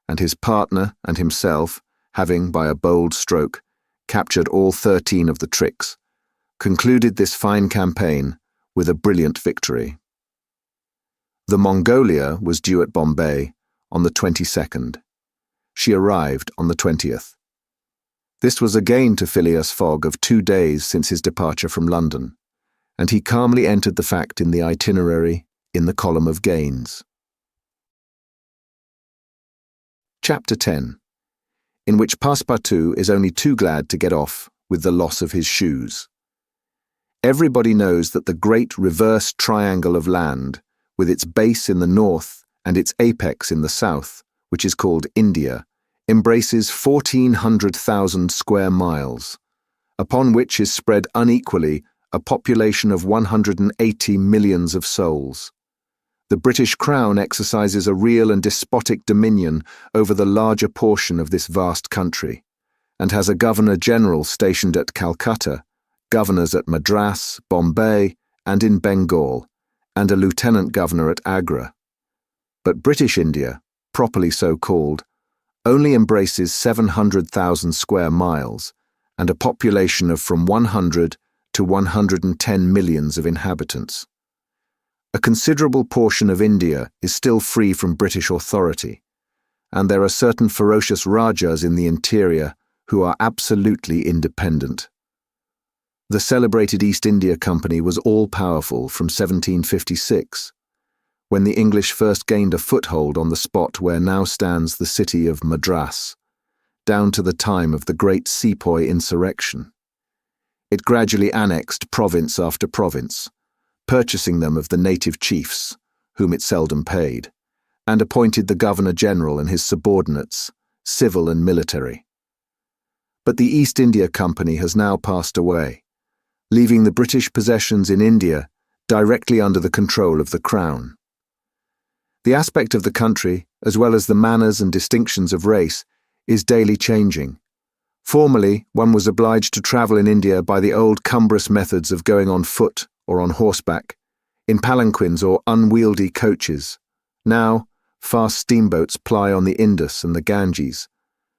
and his partner and himself, having, by a bold stroke, captured all 13 of the tricks, concluded this fine campaign with a brilliant victory. The Mongolia was due at Bombay on the 22nd. She arrived on the 20th. This was a gain to Phileas Fogg of 2 days since his departure from London, and he calmly entered the fact in the itinerary in the column of gains. Chapter 10, in which Passepartout is only too glad to get off with the loss of his shoes. Everybody knows that the great reverse triangle of land, with its base in the north and its apex in the south, which is called India, embraces 1,400,000 square miles, upon which is spread unequally a population of 180 millions of souls. The British Crown exercises a real and despotic dominion over the larger portion of this vast country, and has a Governor-General stationed at Calcutta, governors at Madras, Bombay, and in Bengal, and a Lieutenant Governor at Agra. But British India, properly so called, only embraces 700,000 square miles and a population of from 100 to 110 millions of inhabitants. A considerable portion of India is still free from British authority, and there are certain ferocious Rajas in the interior who are absolutely independent. The celebrated East India Company was all-powerful from 1756, when the English first gained a foothold on the spot where now stands the city of Madras, down to the time of the great Sepoy insurrection. It gradually annexed province after province, purchasing them of the native chiefs, whom it seldom paid, and appointed the Governor-General and his subordinates, civil and military. But the East India Company has now passed away, leaving the British possessions in India directly under the control of the Crown. The aspect of the country, as well as the manners and distinctions of race, is daily changing. Formerly, one was obliged to travel in India by the old cumbrous methods of going on foot or on horseback, in palanquins or unwieldy coaches. Now, fast steamboats ply on the Indus and the Ganges,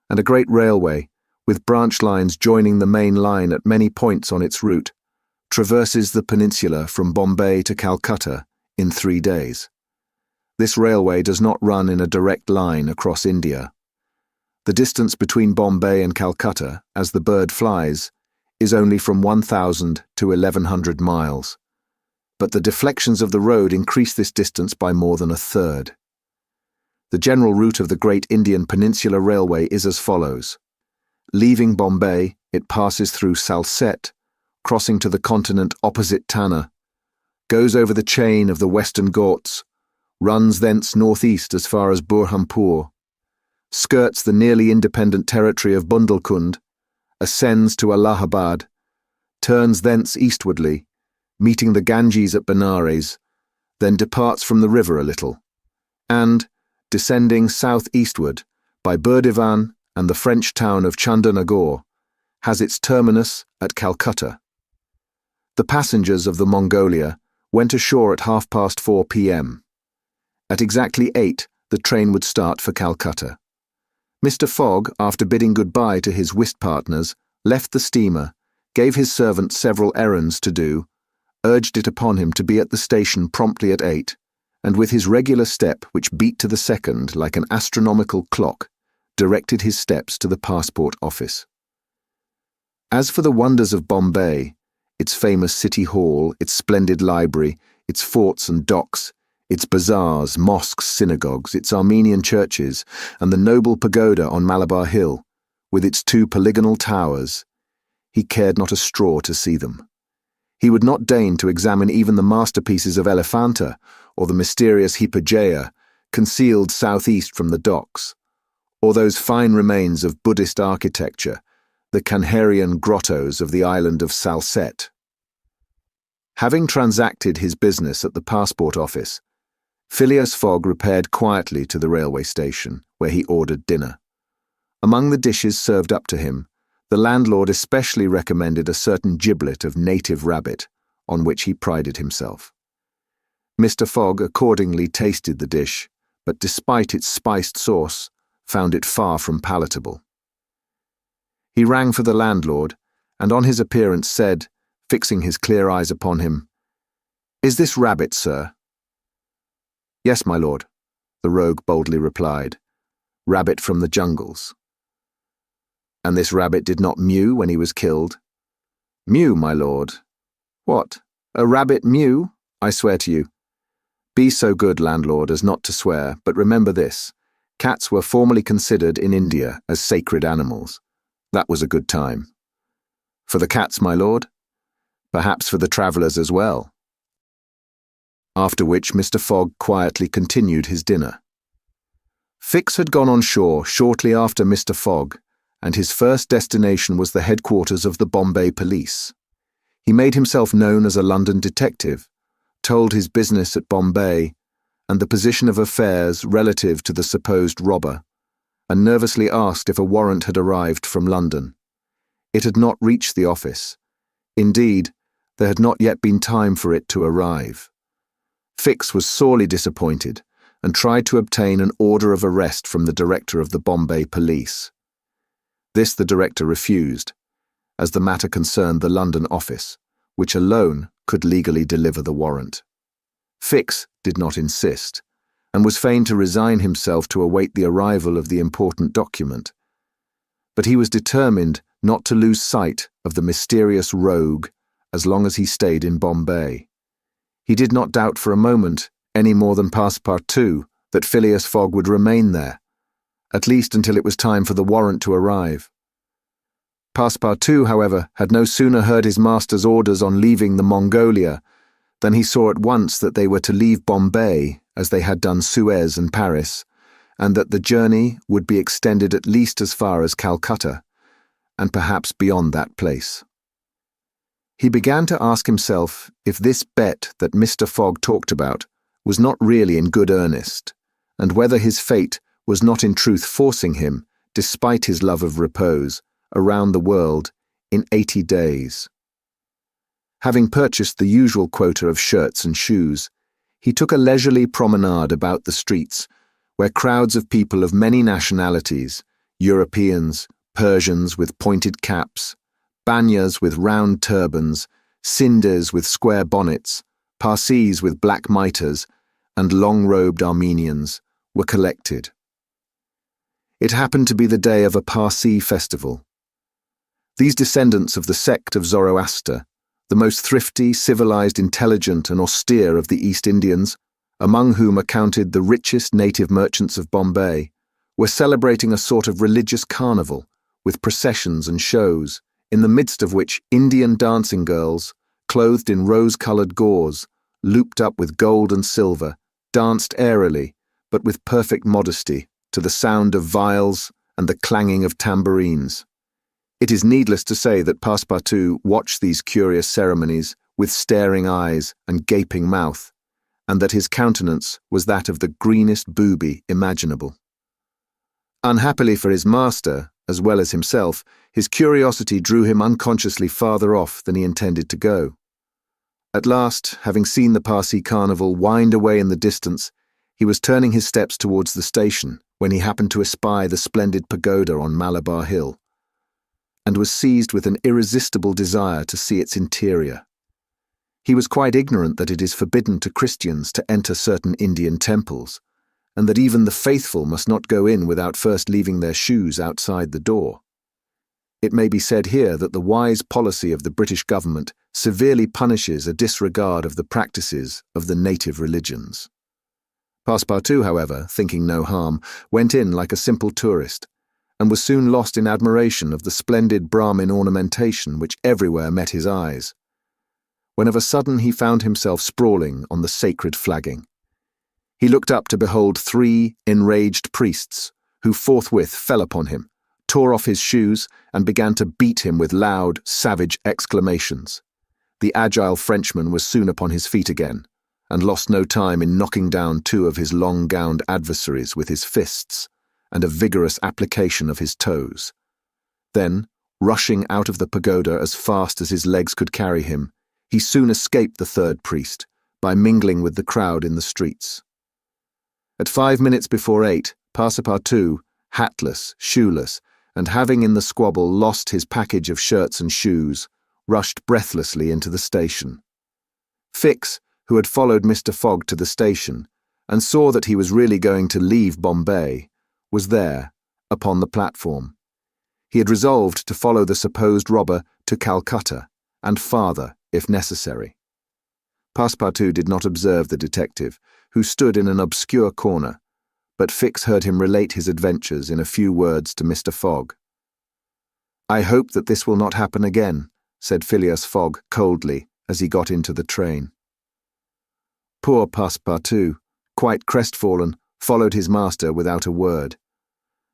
and a great railway, with branch lines joining the main line at many points on its route, traverses the peninsula from Bombay to Calcutta in 3 days. This railway does not run in a direct line across India. The distance between Bombay and Calcutta, as the bird flies, is only from 1,000 to 1,100 miles, but the deflections of the road increase this distance by more than a third. The general route of the Great Indian Peninsular Railway is as follows. Leaving Bombay, it passes through Salsette, crossing to the continent opposite Tanna, goes over the chain of the Western Ghats, runs thence northeast as far as Burhanpur, skirts the nearly independent territory of Bundelkund, ascends to Allahabad, turns thence eastwardly, meeting the Ganges at Benares, then departs from the river a little, and, descending southeastward by Burdivan and the French town of Chandernagore, has its terminus at Calcutta. The passengers of the Mongolia went ashore at 4:30 p.m. At exactly 8, the train would start for Calcutta. Mr. Fogg, after bidding goodbye to his whist partners, left the steamer, gave his servant several errands to do, urged it upon him to be at the station promptly at 8, and with his regular step, which beat to the second like an astronomical clock, directed his steps to the passport office. As for the wonders of Bombay, its famous city hall, its splendid library, its forts and docks, its bazaars, mosques, synagogues, its Armenian churches, and the noble pagoda on Malabar Hill, with its 2 polygonal towers, he cared not a straw to see them. He would not deign to examine even the masterpieces of Elephanta or the mysterious Hypogeia, concealed southeast from the docks, or those fine remains of Buddhist architecture, the Kanharian grottos of the island of Salsette. Having transacted his business at the passport office, Phileas Fogg repaired quietly to the railway station, where he ordered dinner. Among the dishes served up to him, the landlord especially recommended a certain giblet of native rabbit, on which he prided himself. Mr. Fogg accordingly tasted the dish, but despite its spiced sauce, found it far from palatable. He rang for the landlord, and on his appearance said, fixing his clear eyes upon him, "Is this rabbit, sir?" "Yes, my lord," the rogue boldly replied. "Rabbit from the jungles." "And this rabbit did not mew when he was killed?" "Mew, my lord." "What, a rabbit mew? I swear to you." "Be so good, landlord, as not to swear, but remember this. Cats were formerly considered in India as sacred animals. That was a good time." "For the cats, my lord? Perhaps for the travellers as well." After which Mr. Fogg quietly continued his dinner. Fix had gone on shore shortly after Mr. Fogg, and his first destination was the headquarters of the Bombay police. He made himself known as a London detective, told his business at Bombay, and the position of affairs relative to the supposed robber, and nervously asked if a warrant had arrived from London. It had not reached the office. Indeed, there had not yet been time for it to arrive. Fix was sorely disappointed and tried to obtain an order of arrest from the director of the Bombay police. This the director refused, as the matter concerned the London office, which alone could legally deliver the warrant. Fix did not insist, and was fain to resign himself to await the arrival of the important document. But he was determined not to lose sight of the mysterious rogue as long as he stayed in Bombay. He did not doubt for a moment, any more than Passepartout, that Phileas Fogg would remain there, at least until it was time for the warrant to arrive. Passepartout, however, had no sooner heard his master's orders on leaving the Mongolia than he saw at once that they were to leave Bombay as they had done Suez and Paris, and that the journey would be extended at least as far as Calcutta, and perhaps beyond that place. He began to ask himself if this bet that Mr. Fogg talked about was not really in good earnest, and whether his fate was not in truth forcing him, despite his love of repose, around the world in 80 days. Having purchased the usual quota of shirts and shoes, he took a leisurely promenade about the streets, where crowds of people of many nationalities, Europeans, Persians with pointed caps, Banyas with round turbans, Sindhs with square bonnets, Parsis with black mitres, and long-robed Armenians, were collected. It happened to be the day of a Parsi festival. These descendants of the sect of Zoroaster, the most thrifty, civilized, intelligent, and austere of the East Indians, among whom are counted the richest native merchants of Bombay, were celebrating a sort of religious carnival, with processions and shows, in the midst of which Indian dancing girls, clothed in rose-coloured gauze, looped up with gold and silver, danced airily, but with perfect modesty, to the sound of viols and the clanging of tambourines. It is needless to say that Passepartout watched these curious ceremonies with staring eyes and gaping mouth, and that his countenance was that of the greenest booby imaginable. Unhappily for his master, as well as himself, his curiosity drew him unconsciously farther off than he intended to go. At last, having seen the Parsi carnival wind away in the distance, he was turning his steps towards the station when he happened to espy the splendid pagoda on Malabar Hill, and was seized with an irresistible desire to see its interior. He was quite ignorant that it is forbidden to Christians to enter certain Indian temples, and that even the faithful must not go in without first leaving their shoes outside the door. It may be said here that the wise policy of the British government severely punishes a disregard of the practices of the native religions. Passepartout, however, thinking no harm, went in like a simple tourist, and was soon lost in admiration of the splendid Brahmin ornamentation which everywhere met his eyes, when of a sudden he found himself sprawling on the sacred flagging. He looked up to behold 3 enraged priests, who forthwith fell upon him, tore off his shoes, and began to beat him with loud, savage exclamations. The agile Frenchman was soon upon his feet again, and lost no time in knocking down 2 of his long-gowned adversaries with his fists, and a vigorous application of his toes. Then, rushing out of the pagoda as fast as his legs could carry him, he soon escaped the 3rd priest by mingling with the crowd in the streets. At 5 minutes before 8, Passepartout, hatless, shoeless, and having in the squabble lost his package of shirts and shoes, rushed breathlessly into the station. Fix, who had followed Mr. Fogg to the station, and saw that he was really going to leave Bombay, was there, upon the platform. He had resolved to follow the supposed robber to Calcutta, and farther, if necessary. Passepartout did not observe the detective, who stood in an obscure corner, but Fix heard him relate his adventures in a few words to Mr. Fogg. "I hope that this will not happen again," said Phileas Fogg coldly as he got into the train. Poor Passepartout, quite crestfallen, followed his master without a word.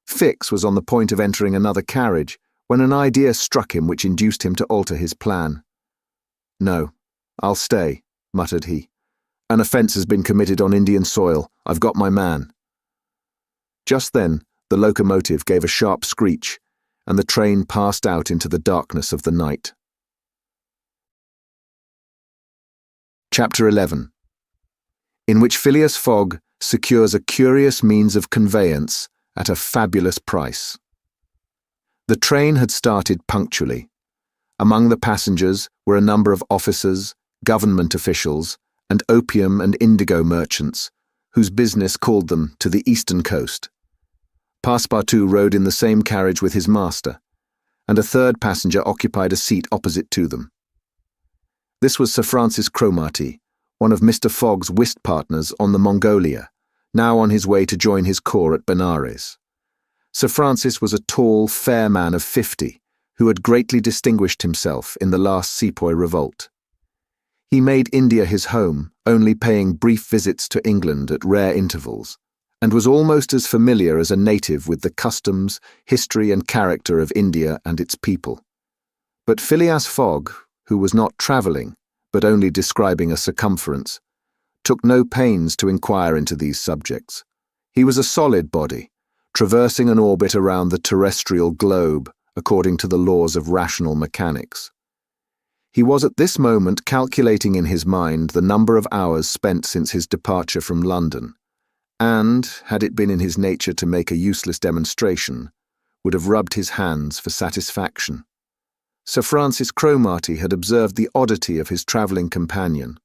Fix was on the point of entering another carriage when an idea struck him which induced him to alter his plan. "No, I'll stay," muttered he, An offence has been committed on Indian soil. I've got my man." Just then, the locomotive gave a sharp screech, and the train passed out into the darkness of the night. Chapter 11, in which Phileas Fogg secures a curious means of conveyance at a fabulous price. The train had started punctually. Among the passengers were a number of officers, government officials, and opium and indigo merchants, whose business called them to the eastern coast. Passepartout rode in the same carriage with his master, and a third passenger occupied a seat opposite to them. This was Sir Francis Cromarty, one of Mr. Fogg's whist partners on the Mongolia, now on his way to join his corps at Benares. Sir Francis was a tall, fair man of 50, who had greatly distinguished himself in the last Sepoy revolt. He made India his home, only paying brief visits to England at rare intervals, and was almost as familiar as a native with the customs, history and character of India and its people. But Phileas Fogg, who was not travelling, but only describing a circumference, took no pains to inquire into these subjects. He was a solid body, traversing an orbit around the terrestrial globe according to the laws of rational mechanics. He was at this moment calculating in his mind the number of hours spent since his departure from London, and, had it been in his nature to make a useless demonstration, would have rubbed his hands for satisfaction. Sir Francis Cromarty had observed the oddity of his travelling companion,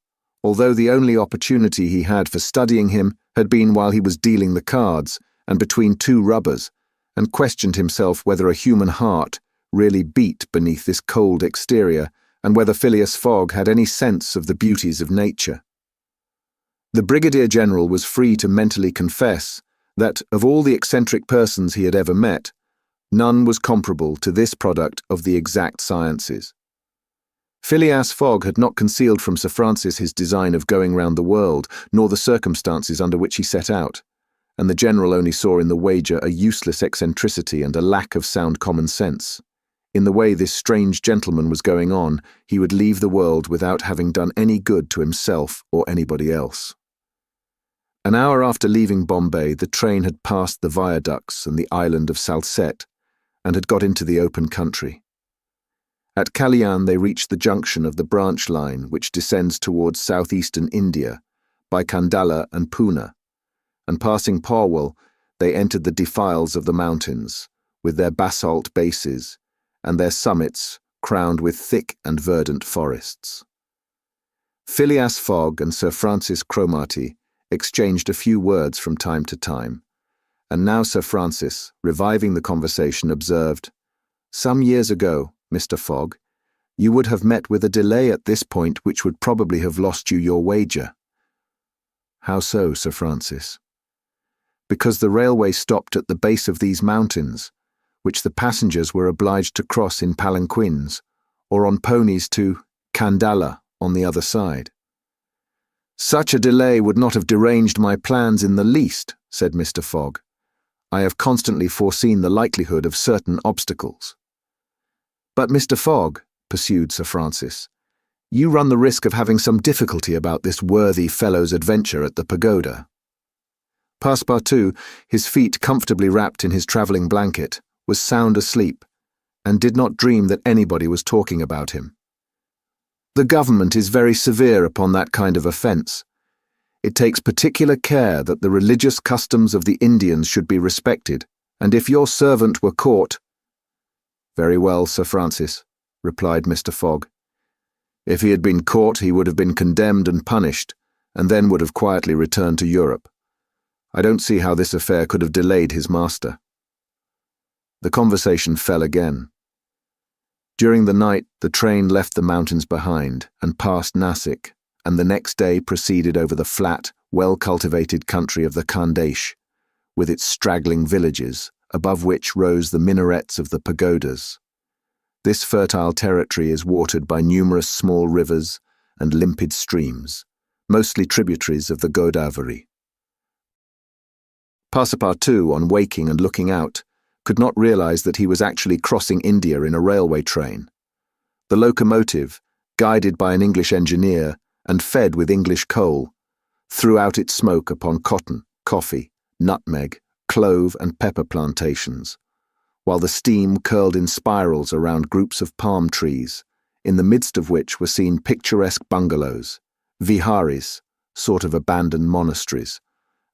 although the only opportunity he had for studying him had been while he was dealing the cards and between two rubbers, and questioned himself whether a human heart really beat beneath this cold exterior, and whether Phileas Fogg had any sense of the beauties of nature. The Brigadier General was free to mentally confess that, of all the eccentric persons he had ever met, none was comparable to this product of the exact sciences. Phileas Fogg had not concealed from Sir Francis his design of going round the world, nor the circumstances under which he set out, and the General only saw in the wager a useless eccentricity and a lack of sound common sense. In the way this strange gentleman was going on, he would leave the world without having done any good to himself or anybody else. An hour after leaving Bombay, the train had passed the viaducts and the island of Salsette, and had got into the open country. At Kalyan they reached the junction of the branch line which descends towards southeastern India, by Kandala and Poona, and passing Porwal, they entered the defiles of the mountains, with their basalt bases, and their summits crowned with thick and verdant forests. Phileas Fogg and Sir Francis Cromarty exchanged a few words from time to time, and now Sir Francis, reviving the conversation, observed, "Some years ago, Mr. Fogg, you would have met with a delay at this point which would probably have lost you your wager." "How so, Sir Francis?" "Because the railway stopped at the base of these mountains, which the passengers were obliged to cross in palanquins, or on ponies to Kandala on the other side." "Such a delay would not have deranged my plans in the least," said Mr. Fogg. "I have constantly foreseen the likelihood of certain obstacles." "But, Mr. Fogg," pursued Sir Francis, "you run the risk of having some difficulty about this worthy fellow's adventure at the pagoda." Passepartout, his feet comfortably wrapped in his travelling blanket, was sound asleep, and did not dream that anybody was talking about him. "The government is very severe upon that kind of offence. It takes particular care that the religious customs of the Indians should be respected, and if your servant were caught—" "Very well, Sir Francis," replied Mr. Fogg. "If he had been caught, he would have been condemned and punished, and then would have quietly returned to Europe. I don't see how this affair could have delayed his master." The conversation fell again. During the night, the train left the mountains behind and passed Nasik, and the next day proceeded over the flat, well-cultivated country of the Khandesh, with its straggling villages, above which rose the minarets of the pagodas. This fertile territory is watered by numerous small rivers and limpid streams, mostly tributaries of the Godavari. Passepartout, on waking and looking out, could not realize that he was actually crossing India in a railway train. The locomotive, guided by an English engineer and fed with English coal, threw out its smoke upon cotton, coffee, nutmeg, clove and pepper plantations, while the steam curled in spirals around groups of palm trees, in the midst of which were seen picturesque bungalows, viharis, sort of abandoned monasteries,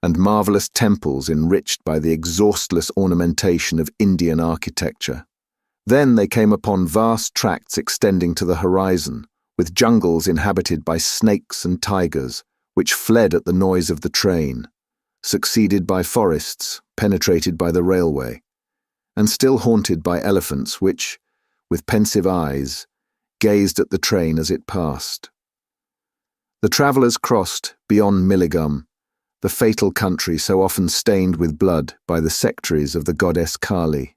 and marvelous temples enriched by the exhaustless ornamentation of Indian architecture. Then they came upon vast tracts extending to the horizon, with jungles inhabited by snakes and tigers, which fled at the noise of the train, succeeded by forests penetrated by the railway, and still haunted by elephants which, with pensive eyes, gazed at the train as it passed. The travellers crossed, beyond Milligum, the fatal country so often stained with blood by the sectaries of the goddess Kali.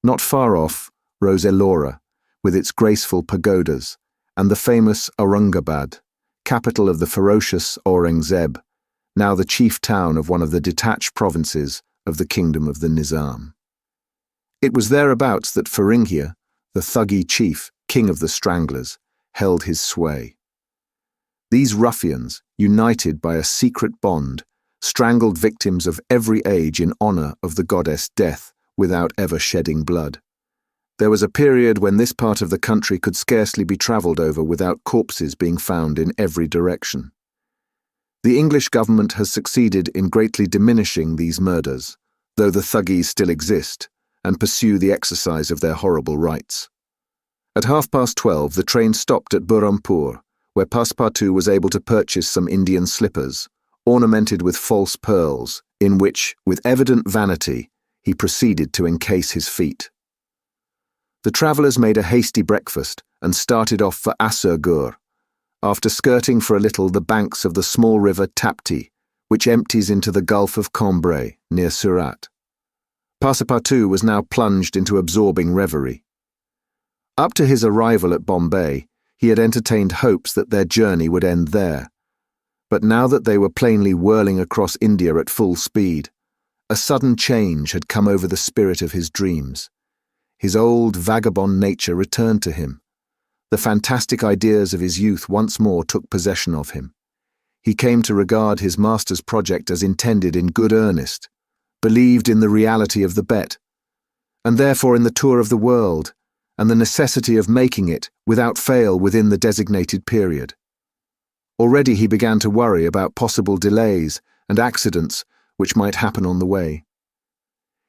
Not far off rose Ellora, with its graceful pagodas, and the famous Aurungabad, capital of the ferocious Aurangzeb, now the chief town of one of the detached provinces of the kingdom of the Nizam. It was thereabouts that Feringhia, the Thuggee chief, king of the Stranglers, held his sway. These ruffians, united by a secret bond, strangled victims of every age in honour of the goddess Death without ever shedding blood. There was a period when this part of the country could scarcely be travelled over without corpses being found in every direction. The English government has succeeded in greatly diminishing these murders, though the Thuggees still exist and pursue the exercise of their horrible rights. At 12:30 the train stopped at Burrampur, where Passepartout was able to purchase some Indian slippers, ornamented with false pearls, in which, with evident vanity, he proceeded to encase his feet. The travellers made a hasty breakfast and started off for Assurgur, after skirting for a little the banks of the small river Tapti, which empties into the Gulf of Cambrai near Surat. Passepartout was now plunged into absorbing reverie. Up to his arrival at Bombay, he had entertained hopes that their journey would end there, but now that they were plainly whirling across India at full speed, a sudden change had come over the spirit of his dreams. His old vagabond nature returned to him. The fantastic ideas of his youth once more took possession of him. He came to regard his master's project as intended in good earnest, believed in the reality of the bet, and therefore in the tour of the world, and the necessity of making it without fail within the designated period. Already he began to worry about possible delays and accidents which might happen on the way.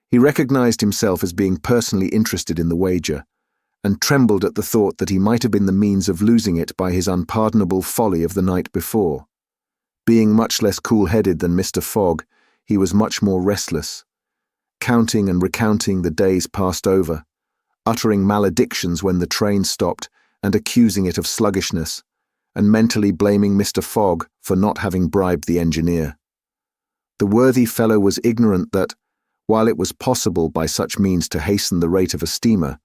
He recognized himself as being personally interested in the wager, and trembled at the thought that he might have been the means of losing it by his unpardonable folly of the night before. Being much less cool-headed than Mr. Fogg, he was much more restless, counting and recounting the days passed over, uttering maledictions when the train stopped and accusing it of sluggishness, and mentally blaming Mr. Fogg for not having bribed the engineer. The worthy fellow was ignorant that, while it was possible by such means to hasten the rate of a steamer,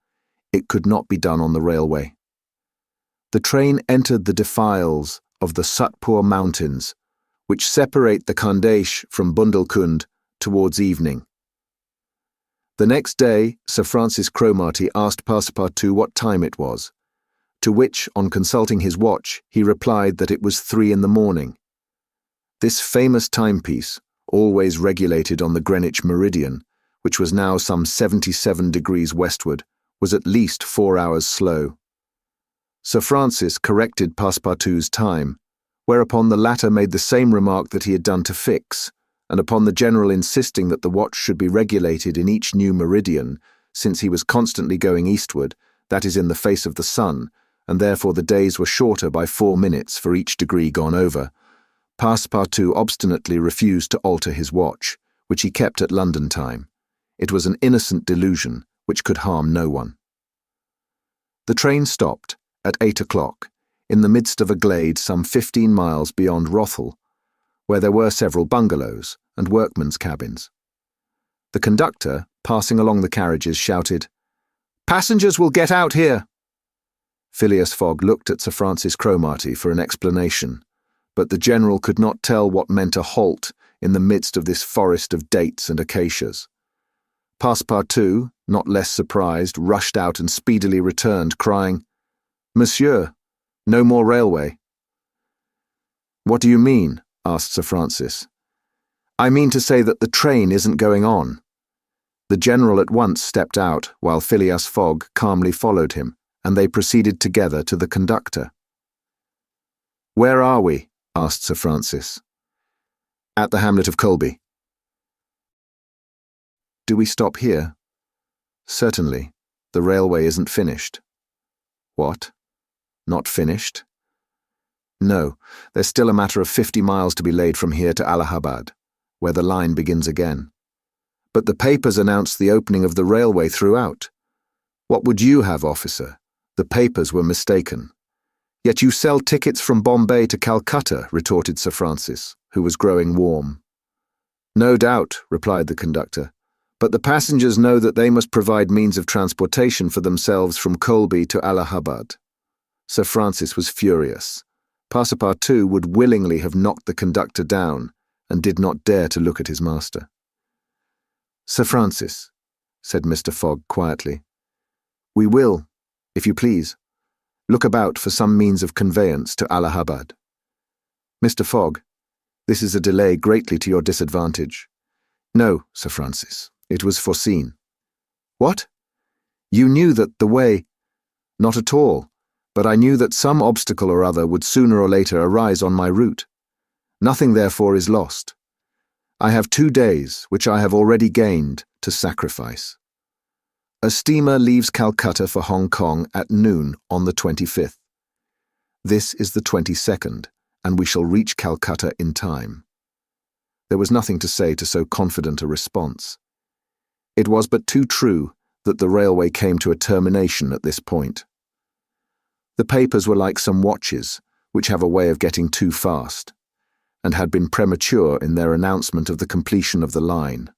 it could not be done on the railway. The train entered the defiles of the Satpur Mountains, which separate the Khandesh from Bundelkund towards evening. The next day, Sir Francis Cromarty asked Passepartout what time it was, to which, on consulting his watch, he replied that it was 3 in the morning. This famous timepiece, always regulated on the Greenwich meridian, which was now some 77 degrees westward, was at least 4 hours slow. Sir Francis corrected Passepartout's time, whereupon the latter made the same remark that he had done to Fix, and upon the general insisting that the watch should be regulated in each new meridian, since he was constantly going eastward, that is in the face of the sun, and therefore the days were shorter by 4 minutes for each degree gone over, Passepartout obstinately refused to alter his watch, which he kept at London time. It was an innocent delusion which could harm no one. The train stopped, at 8 o'clock, in the midst of a glade some 15 miles beyond Rothal, where there were several bungalows and workmen's cabins. The conductor, passing along the carriages, shouted, "Passengers will get out here!" Phileas Fogg looked at Sir Francis Cromarty for an explanation, but the general could not tell what meant a halt in the midst of this forest of dates and acacias. Passepartout, not less surprised, rushed out and speedily returned, crying, "Monsieur, no more railway." "What do you mean?" asked Sir Francis. "I mean to say that the train isn't going on." The general at once stepped out while Phileas Fogg calmly followed him, and they proceeded together to the conductor. "Where are we?" asked Sir Francis. "At the hamlet of Colby." "Do we stop here?" "Certainly. The railway isn't finished." "What? Not finished?" "No, there's still a matter of 50 miles to be laid from here to Allahabad, where the line begins again. But the papers announced the opening of the railway throughout. What would you have, officer? The papers were mistaken." "Yet you sell tickets from Bombay to Calcutta," retorted Sir Francis, who was growing warm. "No doubt," replied the conductor, "but the passengers know that they must provide means of transportation for themselves from Colby to Allahabad." Sir Francis was furious. Passepartout would willingly have knocked the conductor down, and did not dare to look at his master. "Sir Francis," said Mr. Fogg quietly, "we will, if you please, look about for some means of conveyance to Allahabad. Mr. Fogg, this is a delay greatly to your disadvantage." "No, Sir Francis, it was foreseen." "What? You knew that the way—" "Not at all, but I knew that some obstacle or other would sooner or later arise on my route. Nothing, therefore, is lost. I have 2 days, which I have already gained, to sacrifice. A steamer leaves Calcutta for Hong Kong at noon on the 25th. This is the 22nd, and we shall reach Calcutta in time." There was nothing to say to so confident a response. It was but too true that the railway came to a termination at this point. The papers were like some watches, which have a way of getting too fast, and had been premature in their announcement of the completion of the line.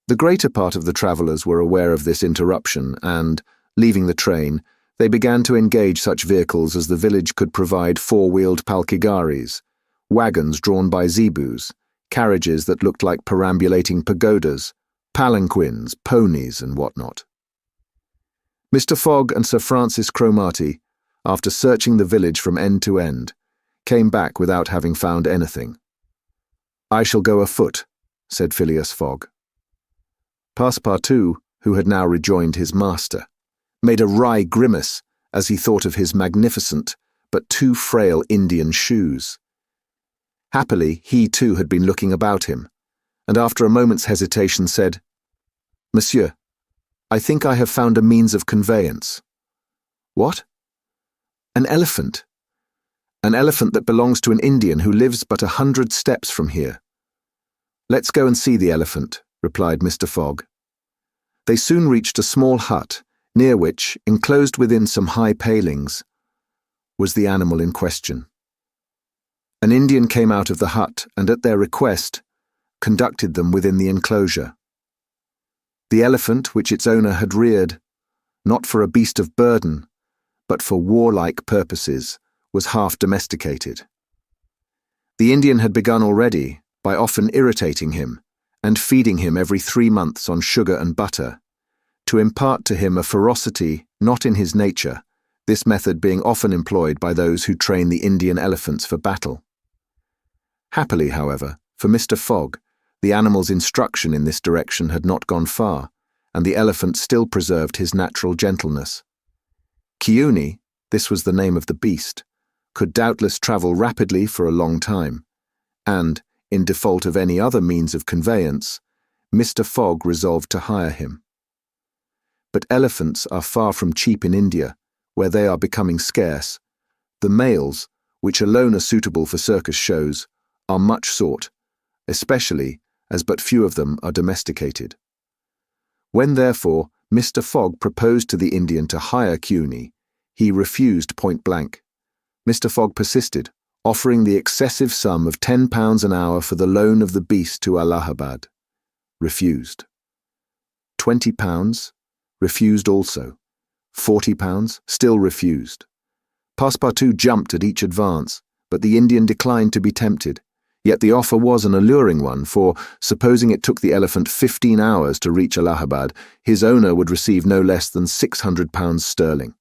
The greater part of the travellers were aware of this interruption and, leaving the train, they began to engage such vehicles as the village could provide 4-wheeled palkigaris, wagons drawn by zebus, carriages that looked like perambulating pagodas, palanquins, ponies, and what-not. Mr. Fogg and Sir Francis Cromarty, after searching the village from end to end, came back without having found anything. "I shall go afoot," said Phileas Fogg. Passepartout, who had now rejoined his master, made a wry grimace as he thought of his magnificent but too frail Indian shoes. Happily, he too had been looking about him, and after a moment's hesitation said, "Monsieur, I think I have found a means of conveyance." "What?" "An elephant. An elephant that belongs to an Indian who lives but 100 steps from here." "Let's go and see the elephant," replied Mr. Fogg. They soon reached a small hut, near which, enclosed within some high palings, was the animal in question. An Indian came out of the hut and, at their request, conducted them within the enclosure. The elephant, which its owner had reared, not for a beast of burden, but for warlike purposes, was half domesticated. The Indian had begun already by often irritating him and feeding him every 3 months on sugar and butter, to impart to him a ferocity not in his nature, this method being often employed by those who train the Indian elephants for battle. Happily, however, for Mr. Fogg, the animal's instruction in this direction had not gone far, and the elephant still preserved his natural gentleness. Kiuni, this was the name of the beast, could doubtless travel rapidly for a long time, and, in default of any other means of conveyance, Mr. Fogg resolved to hire him. But elephants are far from cheap in India, where they are becoming scarce. The males, which alone are suitable for circus shows, are much sought, especially as but few of them are domesticated. When, therefore, Mr. Fogg proposed to the Indian to hire Kiuni, he refused point blank. Mr. Fogg persisted, offering the excessive sum of £10 an hour for the loan of the beast to Allahabad. Refused. £20? Refused also. £40? Still refused. Passepartout jumped at each advance, but the Indian declined to be tempted. Yet the offer was an alluring one, for, supposing it took the elephant 15 hours to reach Allahabad, his owner would receive no less than £600 sterling.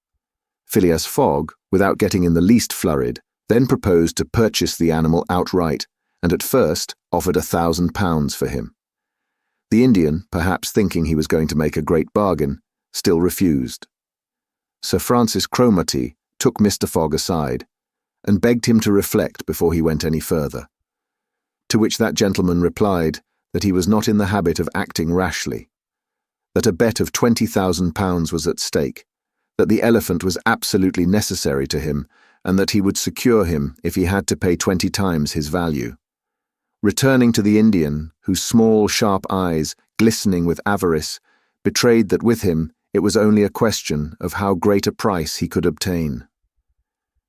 Phileas Fogg, without getting in the least flurried, then proposed to purchase the animal outright, and at first offered £1,000 for him. The Indian, perhaps thinking he was going to make a great bargain, still refused. Sir Francis Cromarty took Mr. Fogg aside and begged him to reflect before he went any further, to which that gentleman replied that he was not in the habit of acting rashly, that a bet of £20,000 was at stake, that the elephant was absolutely necessary to him, and that he would secure him if he had to pay 20 times his value. Returning to the Indian, whose small, sharp eyes, glistening with avarice, betrayed that with him it was only a question of how great a price he could obtain.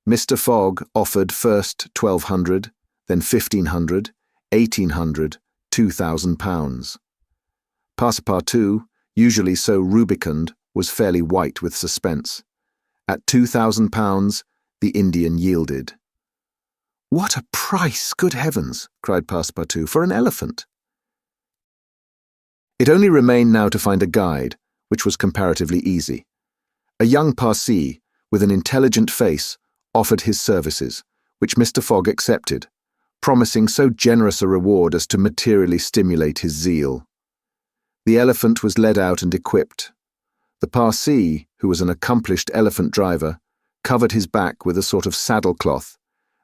Mr. Fogg offered first £1,200, then £1,500, £1,800, £2,000. Passepartout, usually so rubicund, was fairly white with suspense. At £2,000, the Indian yielded. "What a price, good heavens!" cried Passepartout, "for an elephant!" It only remained now to find a guide, which was comparatively easy. A young Parsee, with an intelligent face, offered his services, which Mr. Fogg accepted, promising so generous a reward as to materially stimulate his zeal. The elephant was led out and equipped. The Parsee, who was an accomplished elephant driver, covered his back with a sort of saddle-cloth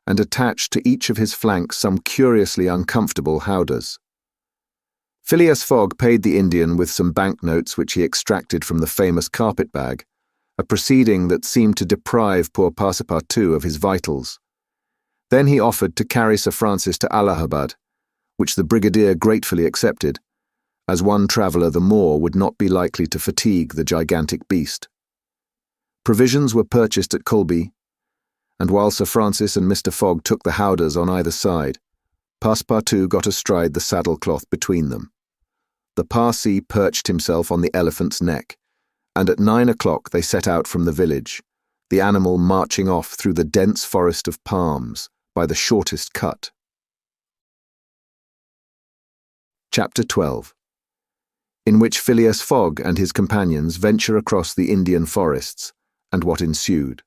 and attached to each of his flanks some curiously uncomfortable howdahs. Phileas Fogg paid the Indian with some banknotes which he extracted from the famous carpet-bag, a proceeding that seemed to deprive poor Passepartout of his vitals. Then he offered to carry Sir Francis to Allahabad, which the brigadier gratefully accepted, as one traveller the more would not be likely to fatigue the gigantic beast. Provisions were purchased at Colby, and while Sir Francis and Mr. Fogg took the howdahs on either side, Passepartout got astride the saddle-cloth between them. The Parsee perched himself on the elephant's neck, and at 9 o'clock they set out from the village, the animal marching off through the dense forest of palms by the shortest cut. Chapter 12, in which Phileas Fogg and his companions venture across the Indian forests, and what ensued.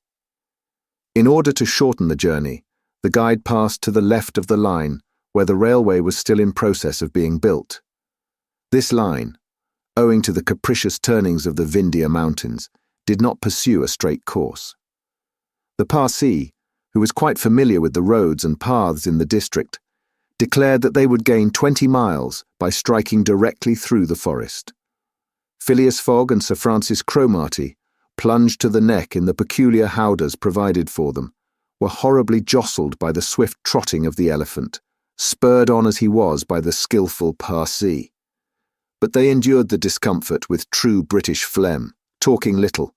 In order to shorten the journey, the guide passed to the left of the line where the railway was still in process of being built. This line, owing to the capricious turnings of the Vindhya mountains, did not pursue a straight course. The Parsee, who was quite familiar with the roads and paths in the district, declared that they would gain 20 miles by striking directly through the forest. Phileas Fogg and Sir Francis Cromarty, plunged to the neck in the peculiar howdahs provided for them, were horribly jostled by the swift trotting of the elephant, spurred on as he was by the skilful Parsee. But they endured the discomfort with true British phlegm, talking little,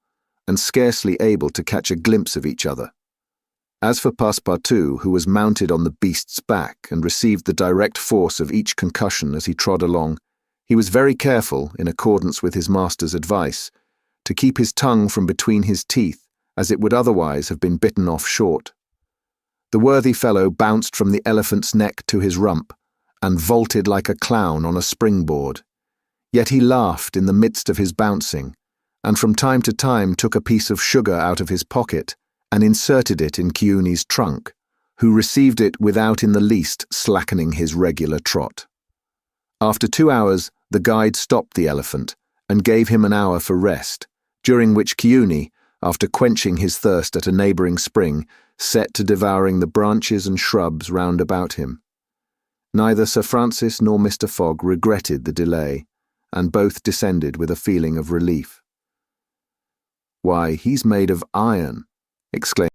and scarcely able to catch a glimpse of each other. As for Passepartout, who was mounted on the beast's back and received the direct force of each concussion as he trod along, he was very careful, in accordance with his master's advice, to keep his tongue from between his teeth, as it would otherwise have been bitten off short. The worthy fellow bounced from the elephant's neck to his rump, and vaulted like a clown on a springboard. Yet he laughed in the midst of his bouncing, and from time to time took a piece of sugar out of his pocket and inserted it in Chiuni's trunk, who received it without in the least slackening his regular trot. After 2 hours, the guide stopped the elephant and gave him an hour for rest, during which Chiuni, after quenching his thirst at a neighbouring spring, set to devouring the branches and shrubs round about him. Neither Sir Francis nor Mr. Fogg regretted the delay, and both descended with a feeling of relief. "Why, he's made of iron," exclaimed